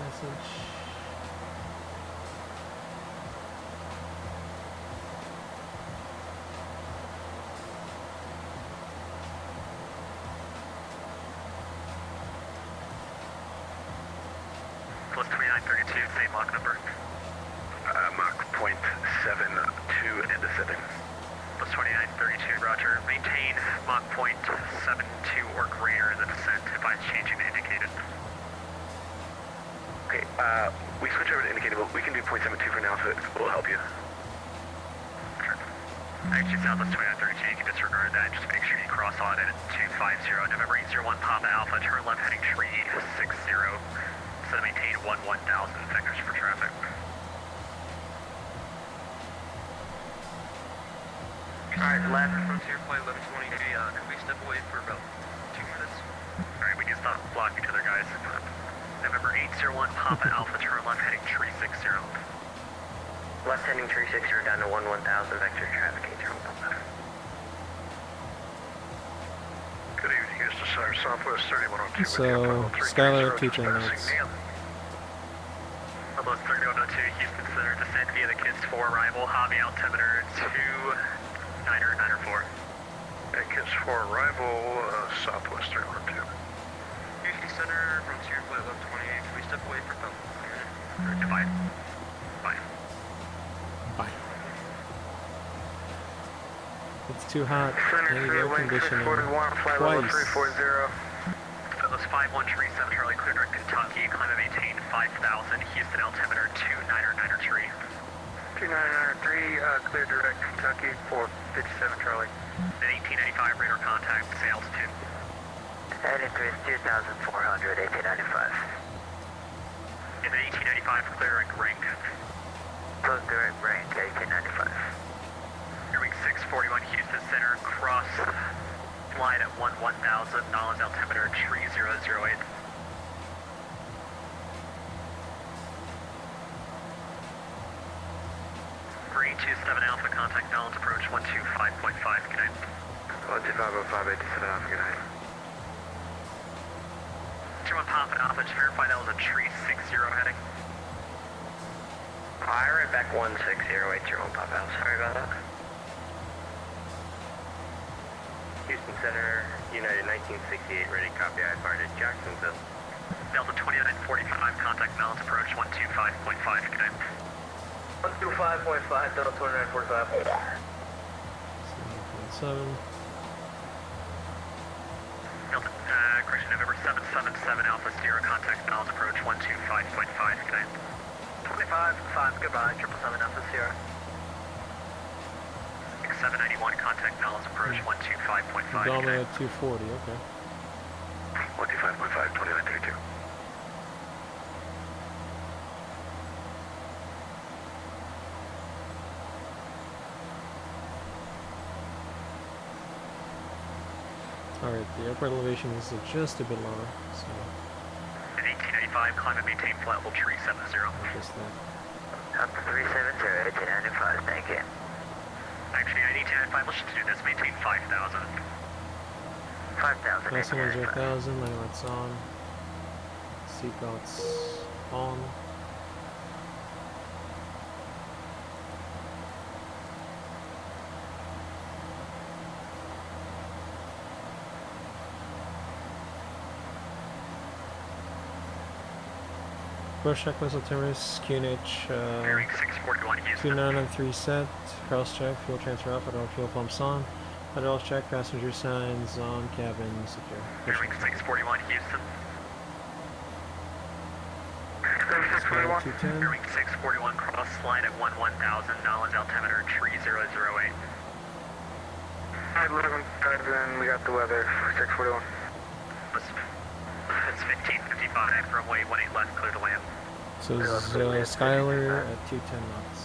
Message. Plus 2932, same Mach number. Mach .72 and descending. Plus 2932, roger. Maintain Mach .72 or greater in the descent. Advise changing to indicated. Okay, we switch over to indicated, but we can do .72 for now, so it will help you. Sure. Actually, Southwest 2932, you can disregard that. Just make sure you cross on it at 250, November 801, Papa Alpha, turn left heading tree 60. So maintain 1000 vectors for traffic. Alright, left. Frontier flight 1128, can we step away for about 2 minutes? Alright, we can stop blocking each other, guys. November 801, Papa Alpha, turn left heading tree 60. Left heading tree 60, down to 1000 vector traffic, 801 Papa. Good evening, Houston Center, Southwest 3102. So, Skylar 210 knots. Southwest 3102, Houston Center, descend via the KISS 4 arrival, hobby altimeter 2994. At KISS 4 arrival, Southwest 3102. Houston Center, Frontier flight 1128, can we step away for about 1 minute? Bye. Bye. Bye. It's too hot. I need air conditioning. Twice. Southwest 5137, Charlie, clear direct Kentucky, climb and maintain 5000, Houston altimeter 2993. 2993, clear direct Kentucky, 457 Charlie. At 1895, radar contact, say altitude. Heading to 2400, 1895. And then 1895, clear and rank. Close direct range, 1895. Airwing 641, Houston Center, cross flight at 1000, knowledge altimeter 3008. Green 27 Alpha, contact knowledge approach 125.5, good night. 125.05, 87 Alpha, good night. 21 Papa Alpha, just verify that was a tree 60 heading. I read back 16080 Papa Alpha, sorry about that. Houston Center, United 1968, ready, copy, I fired at Jacksonville. Delta 2945, contact knowledge approach 125.5, good night. 125.5, Delta 2945. 7.7. Delta, correction, November 777 Alpha, Sierra, contact knowledge approach 125.5, good night. 25.5, goodbye, 777 Alpha, Sierra. 791, contact knowledge approach 125.5. Domino at 240, okay. 125.5, 2932. Alright, the airport elevation is just a bit lower, so At 1895, climb and maintain flight level tree 70. just that. Up to 370, 1895, thank you. Actually, at 1895, let's just do this, maintain 5,000. 5,000, Passengers are 1,000, landing lights on. Seatbelts on. Push check missile terrorists, QNH, Bearing 641, Houston. 2993 set, cross check, fuel transfer off, hydraulic fuel pumps on, hydraulic check, passenger signs on, cabin secure. Push Bearing 641, Houston. check. 210. Bearing 641, cross line at 1000, knowledge altimeter 3008. Alright, 11, we got the weather, 641. It's 1555, runway 18 left, clear to land. So Skyler at 210 knots.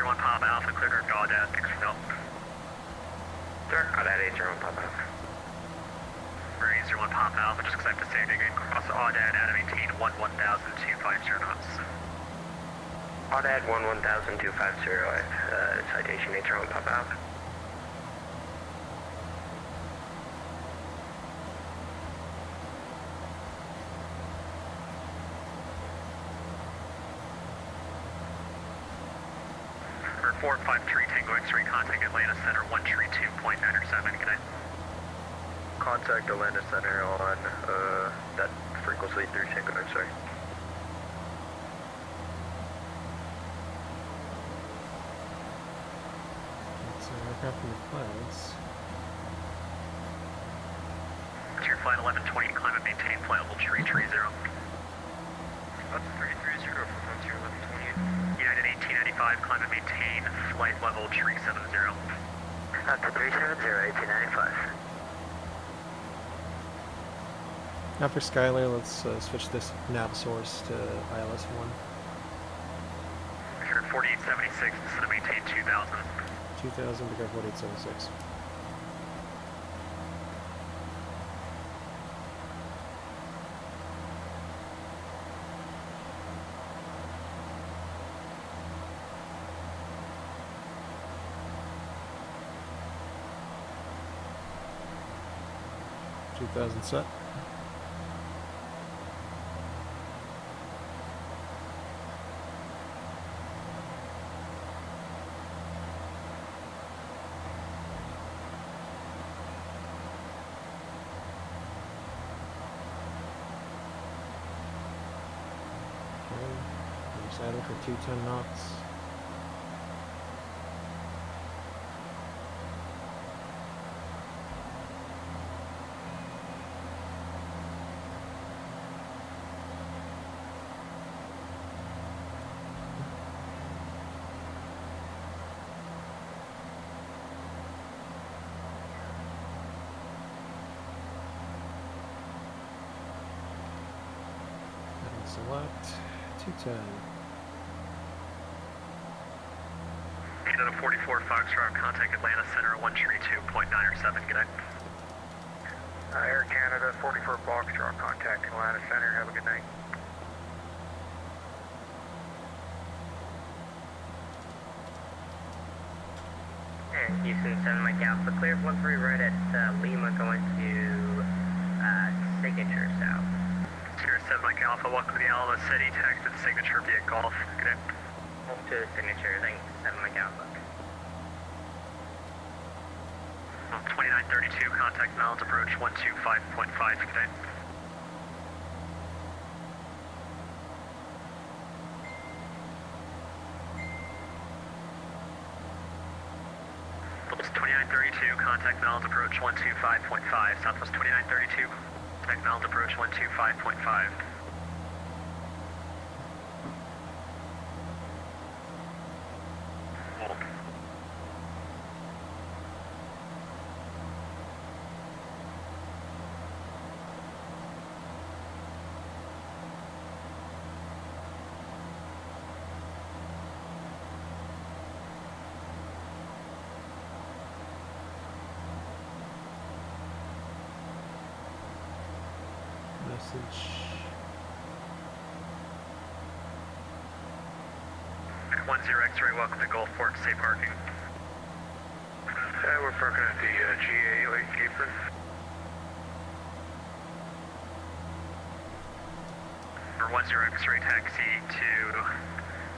One Pop Alpha, clear to Gaudad, thanks for help. Sure, Gaudad 801 Pop Alpha. 1 Pop Alpha, just accept the safety again, cross Audad, out of maintain 110,250 knots. Audad 110,250, citation 801 Pop Alpha. For 453 Tango X-ray, contact Atlanta Center 132.907, good night. Contact Atlanta Center on that frequency 3 Tango X-ray. It's an aircraft in the clouds. Tier flight 1128, climb and maintain flight level tree 30. That's 330 from Tier 1128. United 1895, climb and maintain flight level tree 70. Up to 370, 1895. Now for Skyler, let's switch this nav source to ILS 1. Here 4876, instead of maintain 2000. 2000 to go 4876. Set. Saddle for 210 knots. And select 210. Canada 44 Foxtrot, contact Atlanta Center 132.907, good night. Air Canada 44 Foxtrot, contact Atlanta Center, have a good night. And Houston 7 Mike Alpha, clear 13 right at Lima, going to Signature South. Sierra 7 Mike Alpha, welcome to the Alamo City, texted Signature via Golf, good night. To Signature, thanks, 7 Mike Alpha. 2932, contact Mounds approach 125.5, good night. Southwest 2932, contact Mounds approach 125.5, Southwest 2932, contact Mounds approach 125.5. Message. 10 X-ray, welcome to Gulfport, safe parking. We're parking at the GA Lake Apron. Number 10 X-ray, taxi to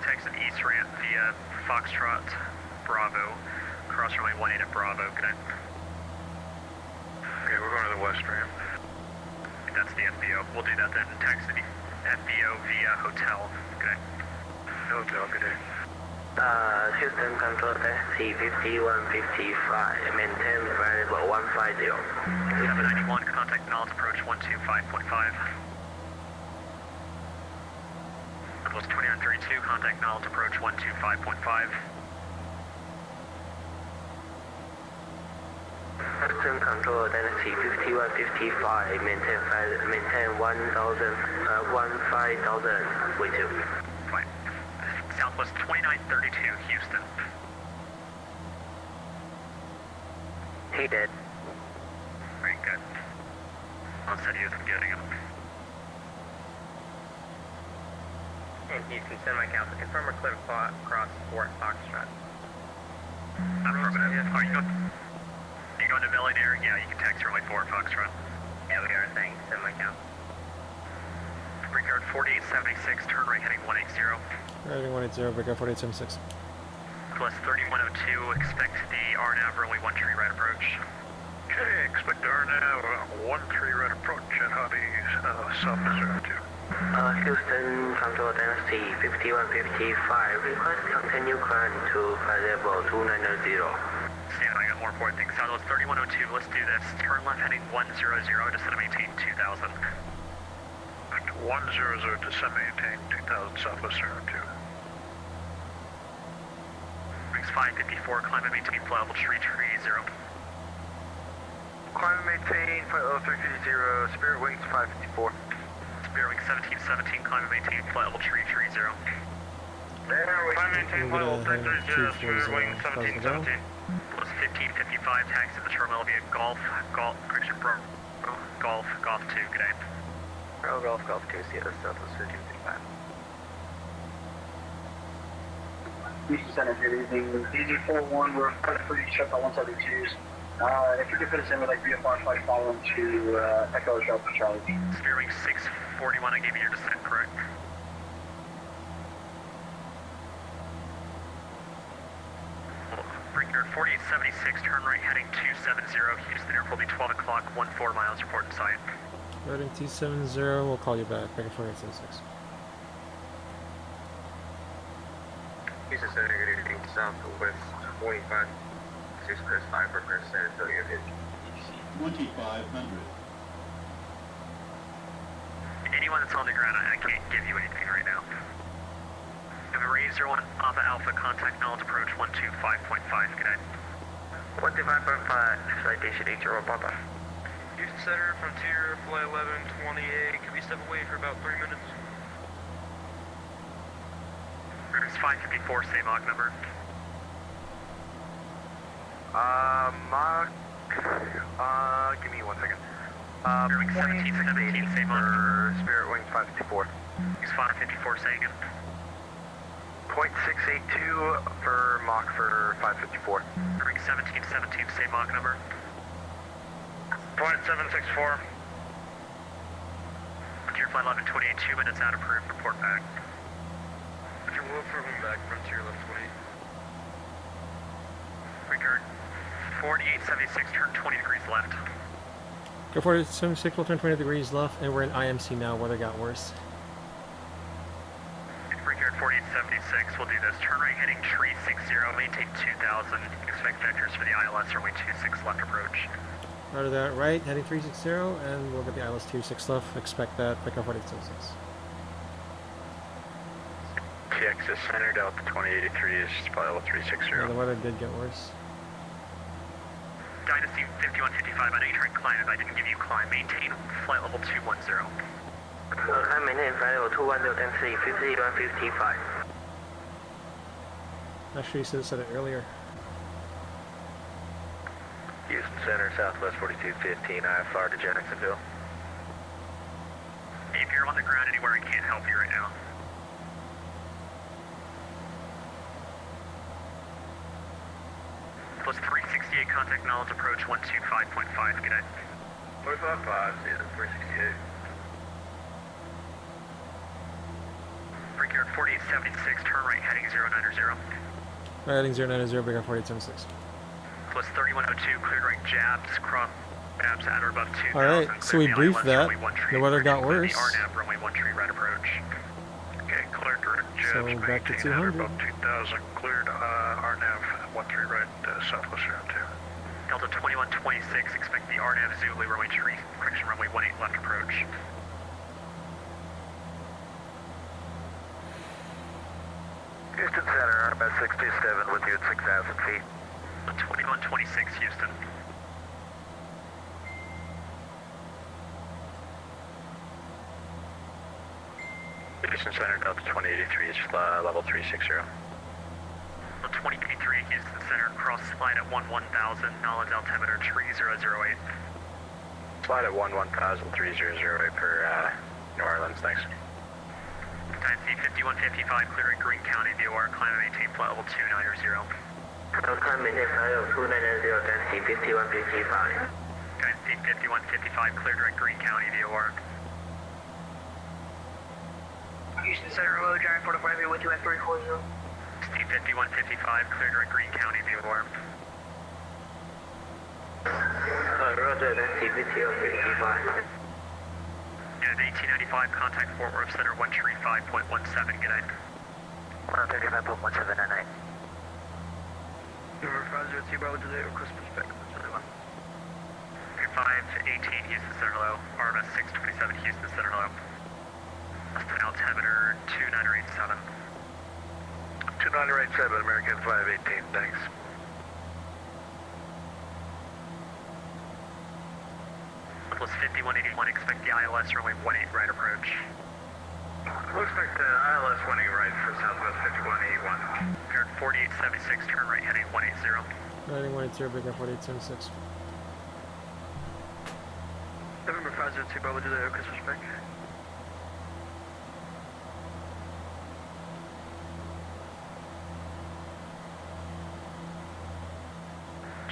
Texas East ramp via Foxtrot, Bravo, cross runway 18 at Bravo, good night. Okay, we're going to the west ramp. That's the FBO. We'll do that then. Taxi FBO via hotel. Good night. Hotel, good day. Houston Control Taxi 5155, maintain variable 150. 791, contact Knowledge approach 125.5. Northwest 2932, contact Knowledge approach 125.5. Houston control density 5155, maintain 15,000 with you. Fine. Southwest 2932, Houston. He did. Very good. I'll send you some getting him. And Houston, send my council. Confirm or clear across Fort Foxtrot. Affirmative. Are you going to Millionaire? Yeah, you can text early Fort Foxtrot. Yeah, we are. Thanks. Send my council. Brickyard 4876, turn right heading 180. Heading 180, Brickyard 4876. Plus 3102, expect the RNAV runway 13 right approach. Okay, expect RNAV 13 right approach at Hobby Southwest 02. Houston control density 5155, request continue climb to flight level 290. Stand, I got more important things. Southwest 3102, let's do this. Turn left heading 100, descend and maintain 2000. 100, descend maintain 2000 Southwest 02. Wings 554, climb and maintain flight level 330. Climb and maintain flight level 330, Spirit Wings 554. Spirit Wings 1717, climb and maintain flight level 330. Climb and maintain flight level 330, Spirit Wings 1717. Plus 1555, taxi at the terminal via Golf 2, good day. Golf 2, Seattle Southwest 1355. Houston Center, good evening. DZ41, we're free to check on 172s. If you could fit us in with like VFR flight following to Echo Sharp for Charlie. Spirit Wings 641, I gave you your descent, correct? Brickyard 4876, turn right heading 270, Houston Airport will be 12 o'clock, 14 miles, report in sight. Heading 270, we'll call you back. Brickyard 4876. Houston Center, good evening. Southwest 25. 6 Chris 5 for Chris San Antonio, 2500. Anyone that's on the ground, I can't give you anything right now. Marine 01, Alpha, contact knowledge approach 125.5, good night. 125.5, citation H.R. Papa. Houston Center, Frontier, Flight 1128. Can we step away for about 3 minutes? Rooms 554, same log number. Give me 1 second. Spirit Wings 1717, same log number. Spirit Wings 554. Wings 554, say again. 0.682 for Mach for 554. Wings 1717, same log number. 0.764. Frontier Flight 1128, 2 minutes out, approved, report back. Frontier, we'll approve him back. Frontier 1128. Brickyard 4876, turn 20 degrees left. Go for it, 76, we'll turn 20 degrees left, and we're in IMC now. Weather got worse. Brickyard 4876, we'll do this. Turn right heading 360, maintain 2000. Expect vectors for the ILS runway 26 left approach. Out of that, right, heading 360, and we'll get the ILS 26 left. Expect that. Brickyard 4876. Texas Center, Delta 2083 is flight level 360. Yeah, the weather did get worse. Dynasty 5155, I know you tried climb, but I didn't give you climb. Maintain flight level 210. Climb maintain flight level 210, density 5155. Actually, you should have said it earlier. Houston Center, Southwest 4215, IFR to Jacksonville. If you're on the ground anywhere, I can't help you right now. Plus 368, contact knowledge approach 125.5, good night. 455, yeah, 368. Brickyard 4876, turn right heading 090. Heading 090, Brickyard 4876. Plus 3102, cleared right jabs, cross jabs at or above 2000. Alright, so we briefed that. The weather got worse. The RNAV runway 13 right approach. Okay, cleared direct jabs, So back to 200. above 2000, cleared RNAV 13 right, Southwest 02. Delta 2126, expect the RNAV Zulu runway 3, correction runway 18 left approach. Houston Center, RMS 627 with you at 6,000 feet. 2126, Houston. Houston Center, Delta 2083, it's level 360. 2083, Houston Center, cross slide at 11,000, knowledge altimeter 3008. Slide at 11,3008 per New Orleans, thanks. Taxi 5155, clear at Green County, VOR, climb and maintain flight level 290. Climb maintain flight level 290, taxi 5155. Taxi 5155, clear direct Green County, VOR. Houston Center, low giant 45 with 340. Steve 5155, clear direct Green County, VOR. Roger, taxi 5155. And 1895, contact Fort Worth Center 135.17, good night. 135.17 at night. Number 502, Bravo to the request perspective. 518, Houston Center, low. RMS 627, Houston Center, low. Altimeter 2987. 2987, American 518, thanks. Plus 5181, expect the ILS runway 18 right approach. We'll expect the ILS 18 right for Southwest 5181. Paired 4876, turn right heading 180. Heading 180, big up 4876. November 502, Bravo to the request perspective.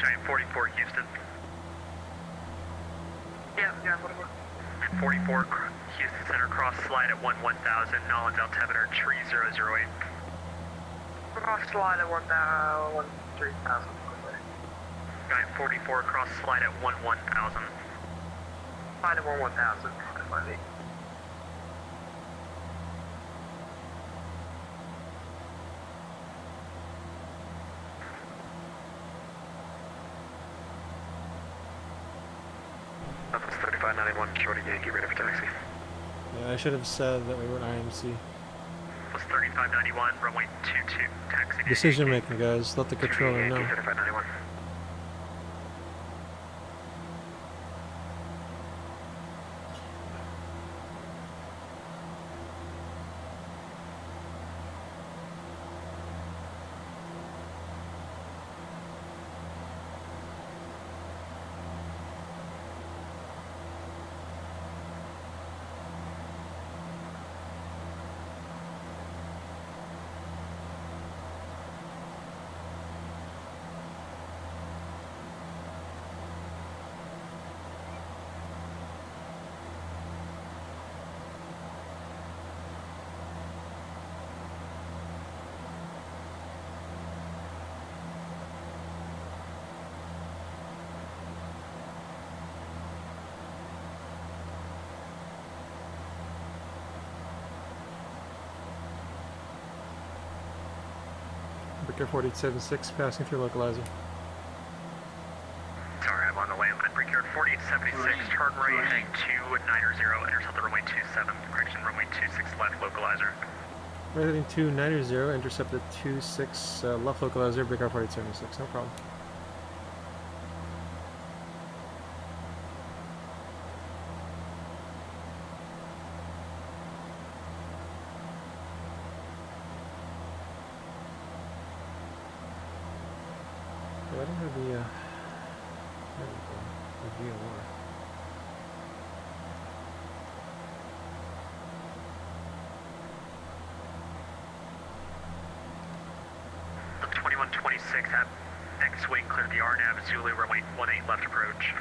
Giant 44, Houston. Yeah, 44. 44, Houston Center, cross slide at 11,000, knowledge altimeter 3008. Cross slide at 1,000. Giant 44, cross slide at 11,000. Slide at 1,000. That's 3591, shorty Yankee, ready for taxi. Yeah, I should have said that we were an IMC. Plus 3591, runway 22, taxi. Decision making, guys. Let the controller know. 3591. Victor 4876, passing through localizer. Sorry, I'm on the way. Line break here at 4876, turn right heading 290, intercept the runway 27, correction runway 26 left, localizer. We're heading 290, intercept the 26 left localizer, break out 4876, no problem. I don't have the, there we go, the VOR. The 2126 at X-Wing, cleared the RNAV, Zulu, runway 18 left approach.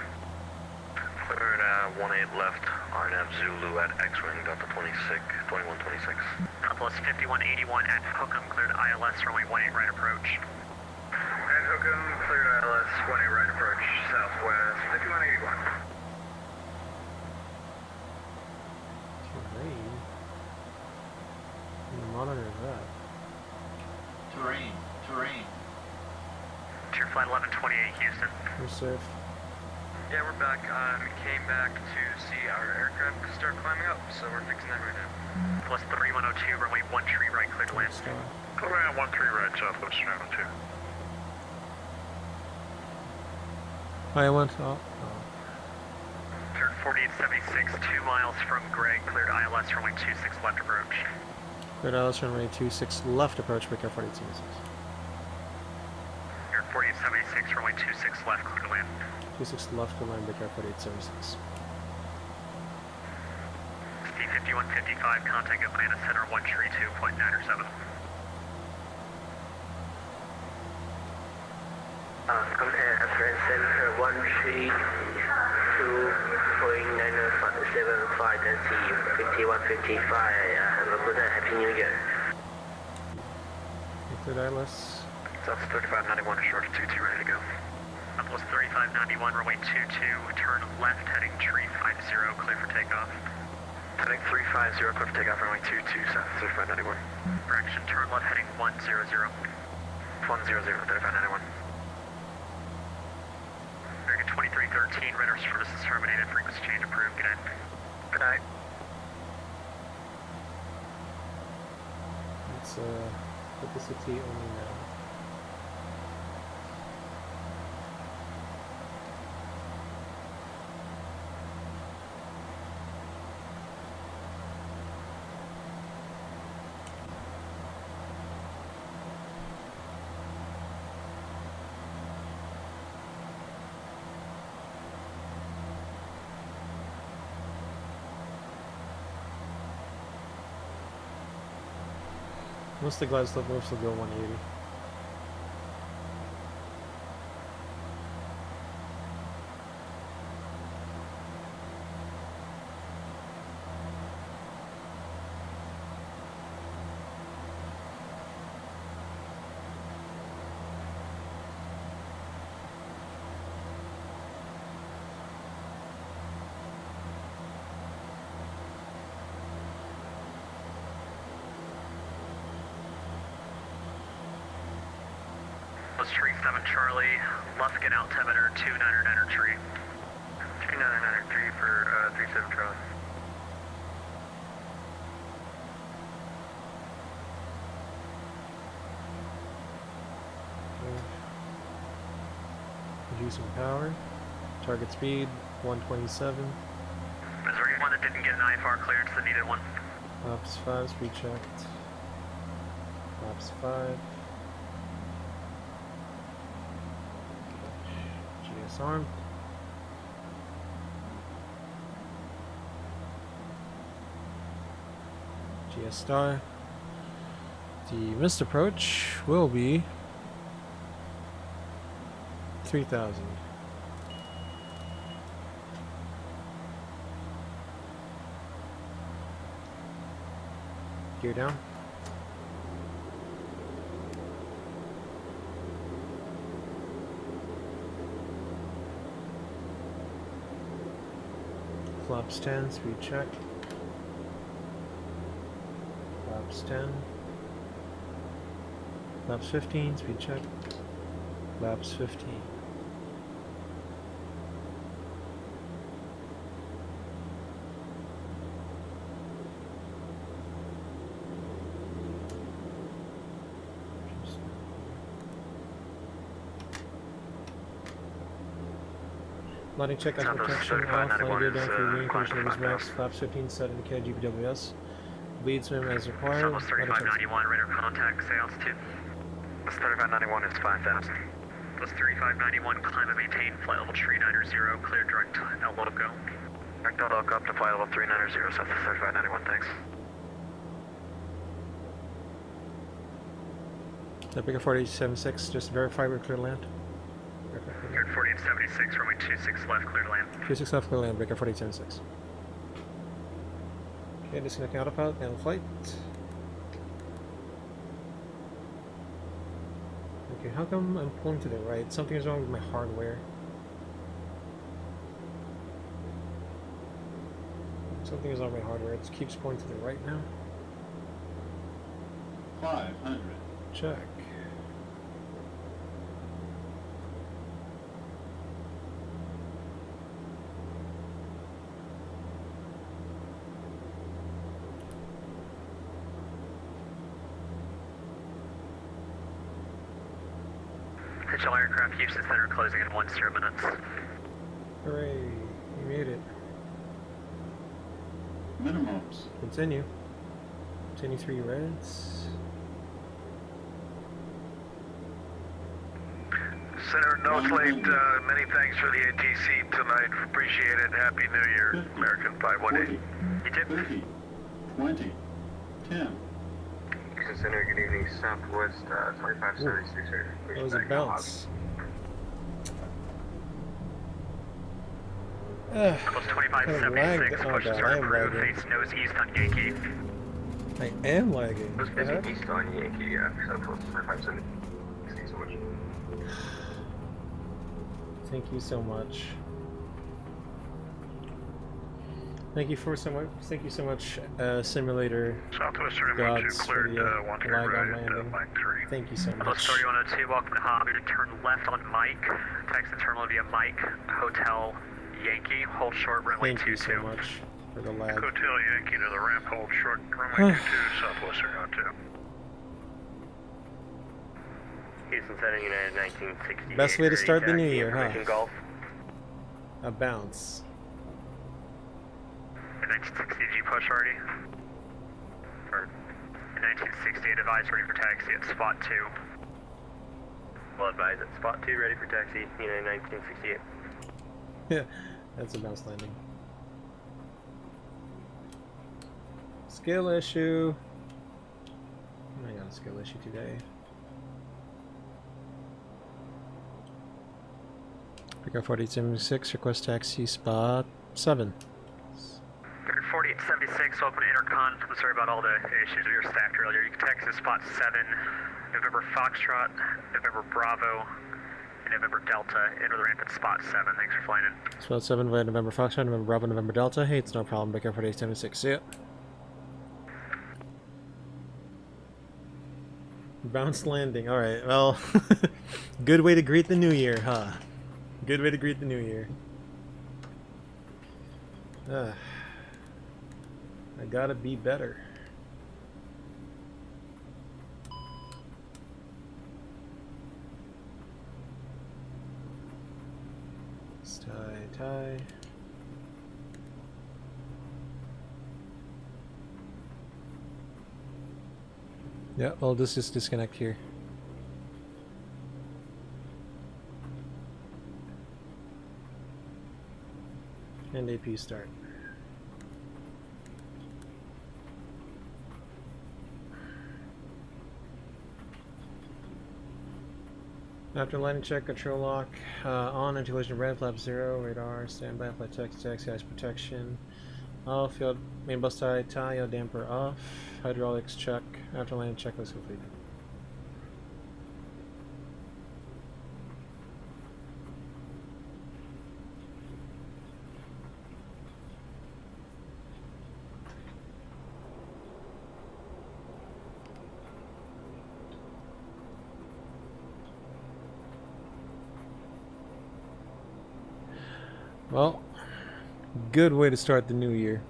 Cleared 18 left, RNAV Zulu at X-Wing, Delta 2126. Plus 5181 at Hookham, cleared ILS, runway 18 right approach. And Hookham, cleared ILS 18 right approach, Southwest 5181. Terrain? Monitor that. Terrain. Tier flight 1128, Houston. We're safe. Yeah, we're back. We came back to see our aircraft start climbing up, so we're fixing that right now. Plus 3102, runway 13 right, clear to land. Around 13 right, Southwest Round 2. I went, oh. Tier 4876, 2 miles from Greg, cleared ILS runway 26 left approach. Cleared ILS runway 26 left approach, break air 4876. Air 4876, runway 26 left, clear to land. 26 left to land, break air 4876. C5155, contact Atlanta Center 132.907. Come air Atlanta Center 132.975 and C5155. Have a good night, Happy New Year. Cleared ILS. South 3591, short 22, ready to go. Southwest 3591, runway 22, turn left, heading tree 50, clear for takeoff. Heading 350, clear for takeoff, runway 22, south 3591. Correction, turn left, heading 100. 100, 3591. American 2313, radar service is terminated, frequency change approved, good night. Good night. It's publicity only now. Most of the glide slope moves will go 180. Tree 7 Charlie, left get altimeter 2999 tree. 2993 for 37 Charlie. Reducing power. Target speed 127. Is there anyone that didn't get an IFR clearance that needed one? Ops 5, speed checked. Ops 5. GS arm. GS star. The missed approach will be 3000. Gear down. Flaps 10, speed check. Flaps 10. Flaps 15, speed check. Flaps 15. Landing check as protection off, landing gear down for wing condition is max, flaps 15, set indicated GPWS. Bleed swim as required. Southwest 3591, radar contact, say altitude. This 3591 is 5000. Plus 3591, climb and maintain, flight level 390, clear direct LO go. Direct LO go up to flight level 390, Southwest 3591, thanks. Bigger 4876, just verify we're clear to land. Cleared 4876, runway 26 left, clear to land. 26 left, clear to land, breaker 4876. Okay, disconnecting autopilot, and flight. Okay, how come I'm pulling to the right? Something is wrong with my hardware. Something is on my hardware. It keeps pointing to the right now. 500. Check. Potential aircraft Houston Center closing in 10 minutes. Hooray, you made it. Minimums. Continue. Continue 3 reds. Senator Noslate, many thanks for the ATC tonight. Appreciate it. Happy New Year, 50, American 518. 40, 30, 20, 10. Houston Center, good evening. Southwest 2576. That was a bounce. Plus 2576, Oh push god, I start am approved, lagging. face nose east on Yankee. I am lagging. Let's What the heck? get east on Yankee, Southwest 2576. Thank you so much. Thank you so much. Thank you so much, simulator Southwest 3112 gods for cleared the 1 lag on right, landing. Mike 3. Thank you so Plus much. 3102, welcome to Hobby to turn left on Mike. Text the terminal via Mike, Hotel, Yankee, hold short, runway Thank you 22. so much for the lag. Hotel Yankee to the ramp, hold short, runway 22, Southwest 3112. Houston Center, United 1968. Best way to start the new year, huh? Golf. A bounce. In 1960, did you push already? Or in 1960, advise ready for taxi at spot 2. Well advised at spot 2, ready for taxi, United 1968. Yeah, that's a bounce landing. Skill issue. I got a skill issue today. Pick up 4876, request taxi spot 7. 4876, welcome to Intercon. I'm sorry about all the issues with your stack earlier. You can text to spot 7, November Foxtrot, November Bravo, and November Delta. Enter the ramp at spot 7. Thanks for flying in. Spot 7 via November Foxtrot, November Bravo, November Delta. Hey, it's no problem. Pick up 4876. See ya. Bounce landing. Alright, well, good way to greet the new year, huh? Good way to greet the new year. I gotta be better. Tie. Yeah, well, this is disconnect here. And AP start. After landing check, control lock on, anti-collision red, flap 0, radar, standby, flight taxi, ice protection, off, field, main bus tie, yaw damper off, hydraulics check, after landing checklist complete. Well, good way to start the new year.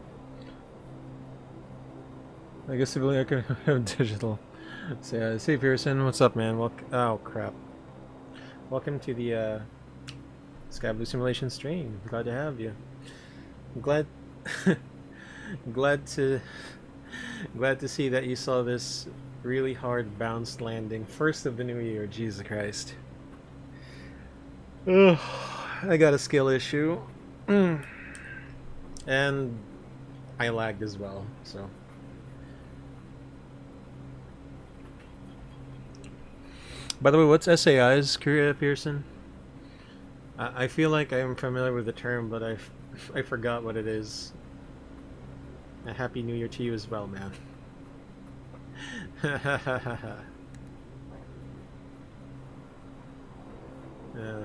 I guess civilian can have digital. So, say Pearson, what's up, man? Oh crap! Welcome to the Sky Blue Simulation stream. Glad to have you. I'm glad, glad to see that you saw this really hard bounce landing, first of the new year. Jesus Christ! Ugh. I got a skill issue, and I lagged as well, so. By the way, what's SAIs, Korea Pearson? I feel like I am familiar with the term, but I forgot what it is. A happy new year to you as well, man.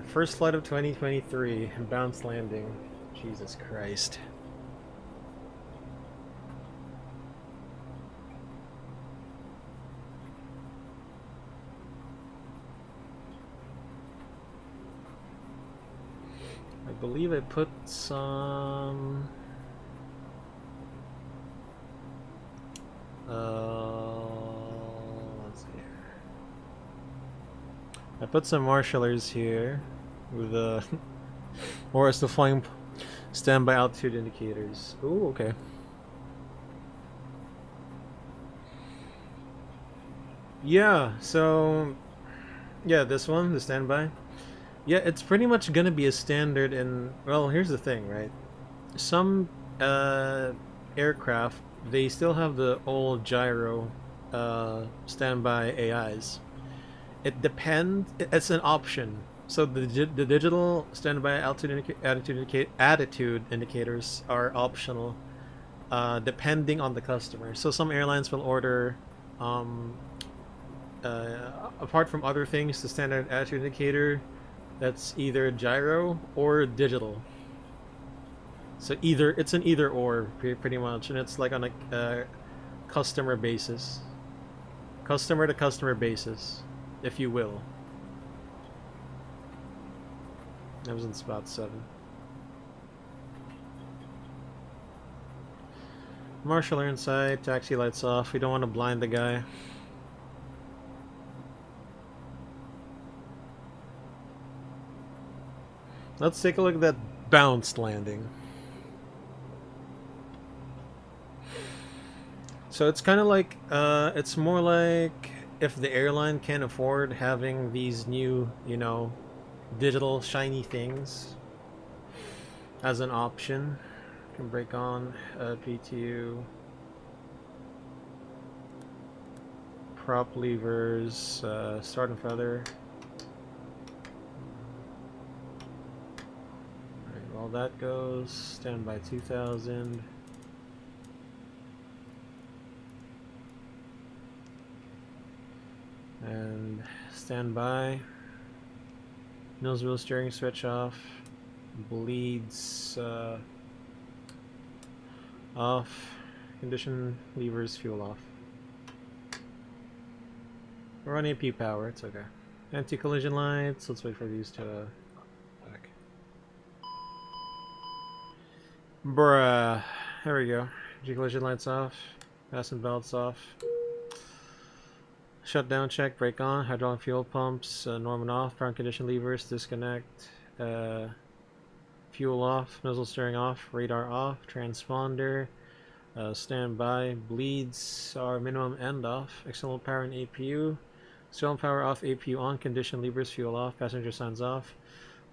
First flight of 2023, bounce landing. Jesus Christ. I believe I put some... let's see here. I put some marshallers here with or as the flying standby altitude indicators. Ooh, okay. Yeah, so yeah, this one, the standby. Yeah, it's pretty much gonna be a standard in, well, here's the thing, right? Some aircraft, they still have the old gyro standby AIs. It depends, it's an option. So the digital standby attitude indicators are optional, depending on the customer. So some airlines will order, apart from other things, the standard attitude indicator that's either gyro or digital. So it's an either or pretty much, and it's like on a customer basis, customer to customer basis, if you will. That was in spot 7. Marshal are inside, taxi lights off. We don't want to blind the guy. Let's take a look at that bounced landing. So it's kind of like, it's more like if the airline can't afford having these new, you know, digital shiny things as an option. Can break on PTU, prop levers, start and feather. Alright, while that goes, stand by 2000. And stand by. Nose wheel steering switch off. Bleeds off. Condition levers, fuel off. We're on AP power, it's okay. Anti-collision lights, let's wait for these to back. Bruh. There we go. Anti-collision lights off. Fasten belts off. Shutdown check, brake on, hydraulic fuel pumps, Norman off, power and condition levers, disconnect, fuel off, nozzle steering off, radar off, transponder, standby, bleeds are minimum end off, external power and APU, external power off, APU on, condition levers, fuel off, passenger signs off,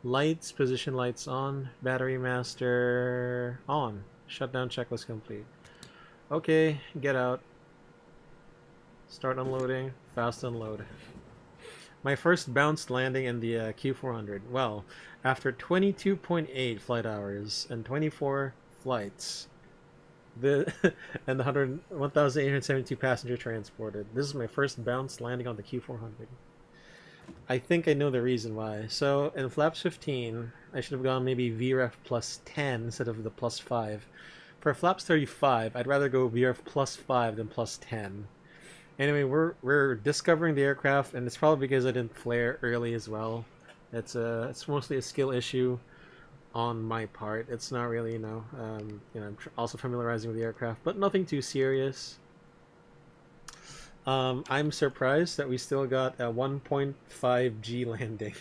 lights, position lights on, battery master on, shutdown checklist complete. Okay, get out. Start unloading, fast unload. My first bounced landing in the Q400. Well, after 22.8 flight hours and 24 flights, and the 1,872 passenger transported, this is my first bounced landing on the Q400. I think I know the reason why. So in flaps 15, I should have gone maybe VREF plus 10 instead of the plus 5. For flaps 35, I'd rather go VREF plus 5 than plus 10. Anyway, we're discovering the aircraft, and it's probably because I didn't flare early as well. It's mostly a skill issue on my part. It's not really, I'm also familiarizing with the aircraft, but nothing too serious. I'm surprised that we still got a 1.5 G landing.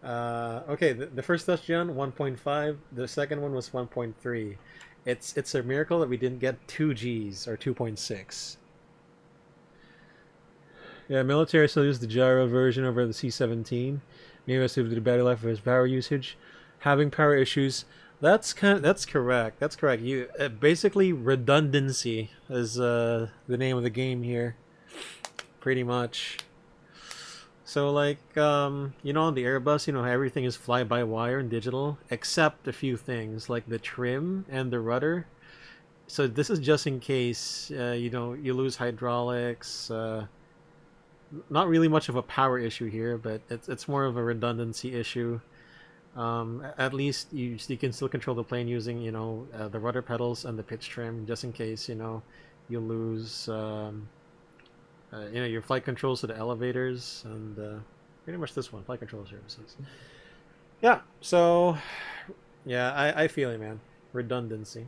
Okay, the first touchdown 1.5. The second one was 1.3. It's a miracle that we didn't get 2 Gs or 2.6. Yeah, military still use the gyro version over the C-17. Maybe that's due to the battery life of his power usage. Having power issues. That's correct. That's correct. You basically redundancy is the name of the game here. Pretty much. So like on the Airbus, everything is fly-by-wire and digital except a few things like the trim and the rudder. So this is just in case you lose hydraulics. Not really much of a power issue here, but it's more of a redundancy issue. At least you can still control the plane using the rudder pedals and the pitch trim, just in case you lose your flight controls to the elevators and pretty much this one, flight control services. Yeah, so yeah, I feel it, man. Redundancy.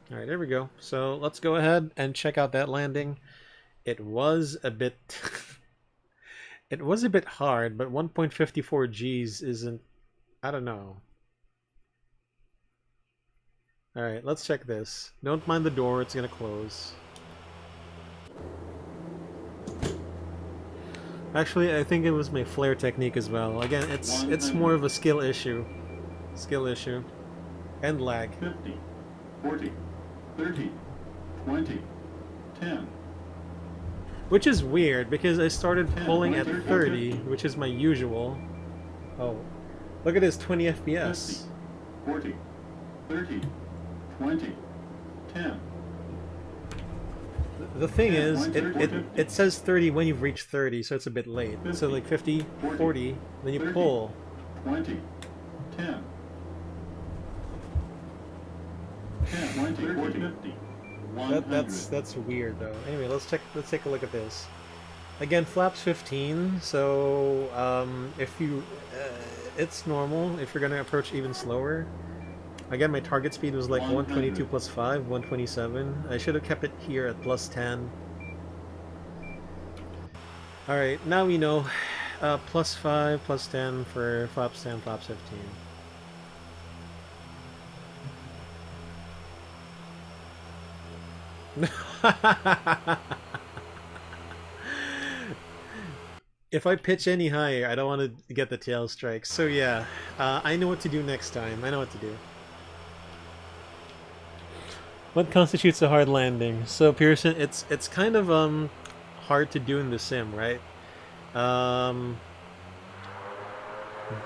Alright, there we go. So let's go ahead and check out that landing. It was a bit it was a bit hard, but 1.54 Gs isn't, I don't know. Alright, let's check this. Don't mind the door, it's gonna close. Actually, I think it was my flare technique as well. Again, it's more of a skill issue. Skill issue. And lag. 50, 40, 30, 20, 10. Which is weird, because I started pulling at 30, which is my usual. Oh, look at this, 20 FPS. 50, 40, 30, 20, 10. The thing is, it says 30 when you've reached 30, so it's a bit late. So like 50, 40, then you pull. 20, 10. 10, 20, 40, 50. That's weird though. Anyway, let's take a look at this. Again, flaps 15. So if you, it's normal if you're gonna approach even slower. Again, my target speed was like 122 plus 5, 127. I should have kept it here at plus 10. Alright, now we know plus 5, plus 10 for flaps 10, flaps 15. If I pitch any higher, I don't want to get the tail strike. So yeah, I know what to do next time. I know what to do. What constitutes a hard landing? So Pearson, it's kind of hard to do in the sim, right?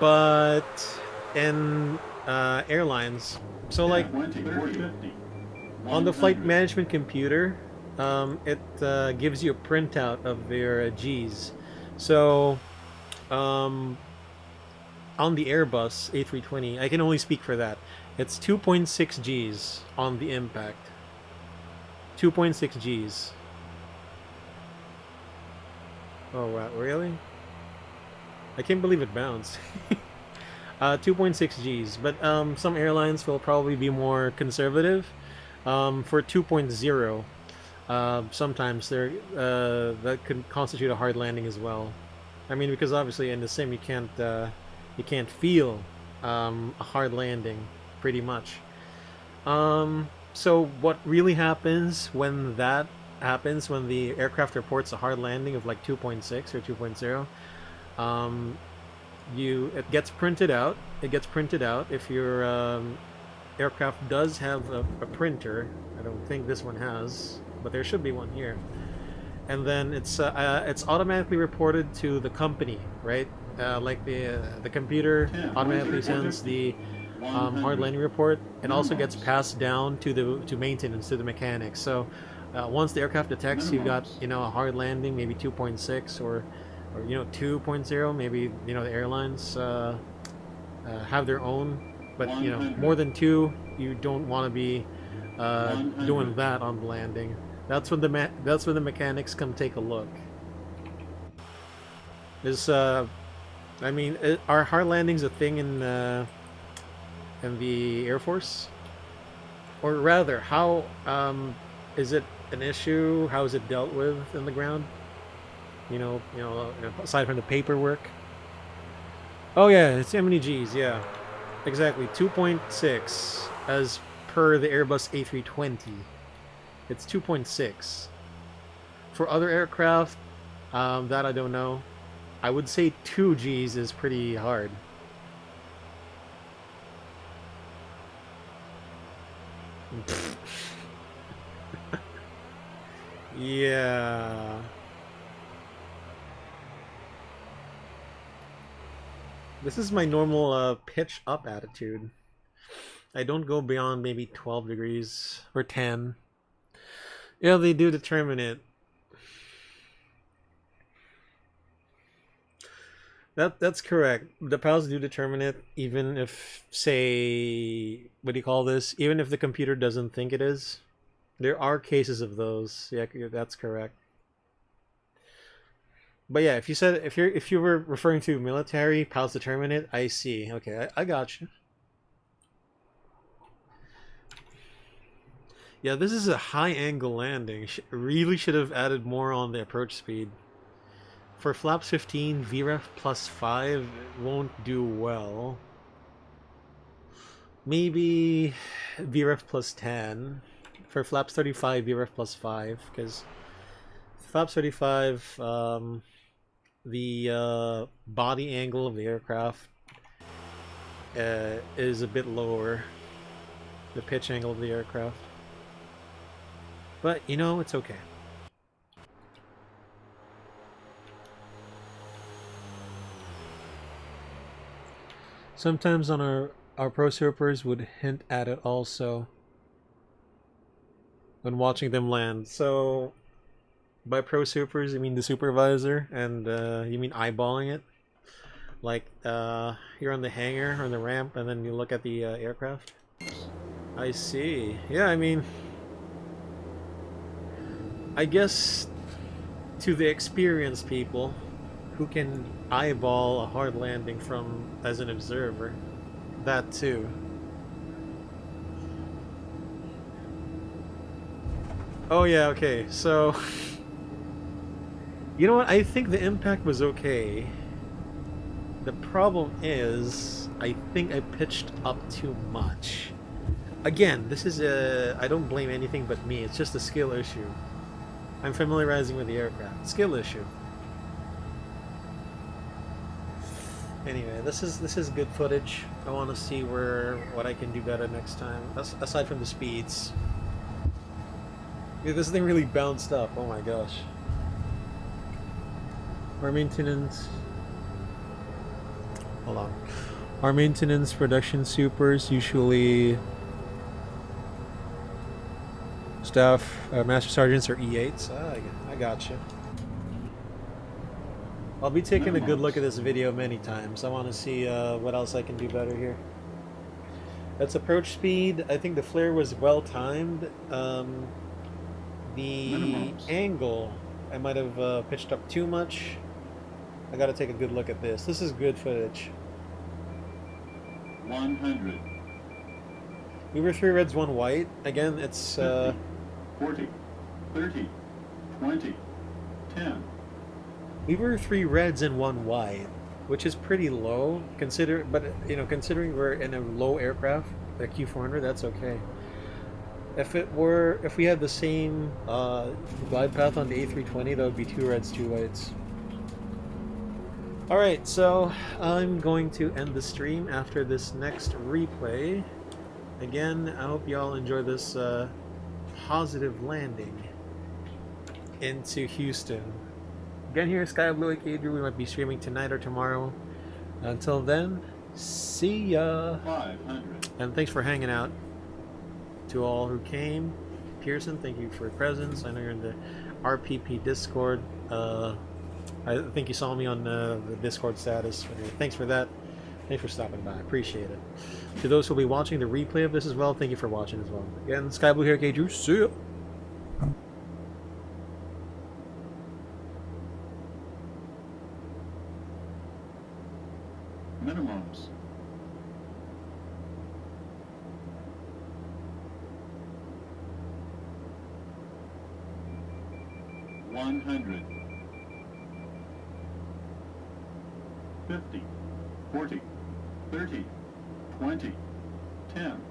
But in airlines, so like on the flight management computer, it gives you a printout of your G's. So on the Airbus A320, I can only speak for that. It's 2.6 Gs on the impact. 2.6 Gs. Oh wow, really? I can't believe it bounced. 2.6 Gs, but some airlines will probably be more conservative. For 2.0, sometimes that could constitute a hard landing as well. I mean, because obviously in the sim you can't feel a hard landing, pretty much. So what really happens when that happens, when the aircraft reports a hard landing of like 2.6 or 2.0, it gets printed out. It gets printed out if your aircraft does have a printer. I don't think this one has, but there should be one here. And then it's automatically reported to the company, right? Like the computer automatically sends the hard landing report. It also gets passed down to maintenance, to the mechanics. So once the aircraft detects you've got a hard landing, maybe 2.6 or 2.0, maybe the airlines have their own. But more than 2, you don't want to be doing that on the landing. That's when the mechanics come take a look. I mean, are hard landings a thing in the Air Force? Or rather, how is it an issue? How is it dealt with in the ground? Aside from the paperwork. Oh yeah, it's how many Gs? Yeah. Exactly, 2.6 as per the Airbus A320. It's 2.6. For other aircraft, that I don't know. I would say 2 Gs is pretty hard. Yeah. This is my normal pitch up attitude. I don't go beyond maybe 12 degrees or 10. Yeah, they do determine it. That's correct. The pilots do determine it, even if, say, what do you call this? Even if the computer doesn't think it is. There are cases of those. Yeah, that's correct. But yeah, if you were referring to military, pilots determine it, I see. Okay, I got you. Yeah, this is a high angle landing. Really should have added more on the approach speed. For flaps 15, VREF plus 5 won't do well. maybe VREF plus 10. For flaps 35, VREF plus 5, because flaps 35, the body angle of the aircraft is a bit lower, the pitch angle of the aircraft. But, you know, it's okay. Sometimes on our pro surfers would hint at it also when watching them land. So by pro surfers, you mean the supervisor, and you mean eyeballing it? Like you're on the hangar or on the ramp, and then you look at the aircraft? I see. Yeah, I mean, I guess to the experienced people who can eyeball a hard landing from as an observer, that too. Oh yeah, okay, so you know what, I think the impact was okay. The problem is, I think I pitched up too much. Again, this is I don't blame anything but me, it's just a skill issue. I'm familiarizing with the aircraft. Skill issue. Anyway, this is good footage. I want to see what I can do better next time. Aside from the speeds. Yeah, this thing really bounced up. Oh my gosh. Our maintenance. Hold on. Our maintenance production supers usually staff master sergeants or E8s. I gotcha. I'll be taking a good look at this video many times. I want to see what else I can do better here. That's approach speed. I think the flare was well timed. The angle, I might have pitched up too much. I gotta take a good look at this. This is good footage. 100. We were 3 reds, 1 white. Again, it's 50, 40, 30, 20, 10. We were 3 reds and 1 white, which is pretty low. But you know, considering we're in a low aircraft, the Q400, that's okay. If we had the same glide path on the A320, that would be 2 reds, 2 whites. Alright, so I'm going to end the stream after this next replay. Again, I hope you all enjoy this positive landing into Houston. Again, here Sky Blue aka Drew. We might be streaming tonight or tomorrow. Until then, see ya! 500. And thanks for hanging out. To all who came. Pearson, thank you for your presence. I know you're in the RPP Discord. I think you saw me on the Discord status. Thanks for that. Thanks for stopping by. I appreciate it. To those who will be watching the replay of this as well, thank you for watching as well. Again, Sky Blue here, aka Drew. See ya! Minimums. $100. 50, 40, 30, 20, 10.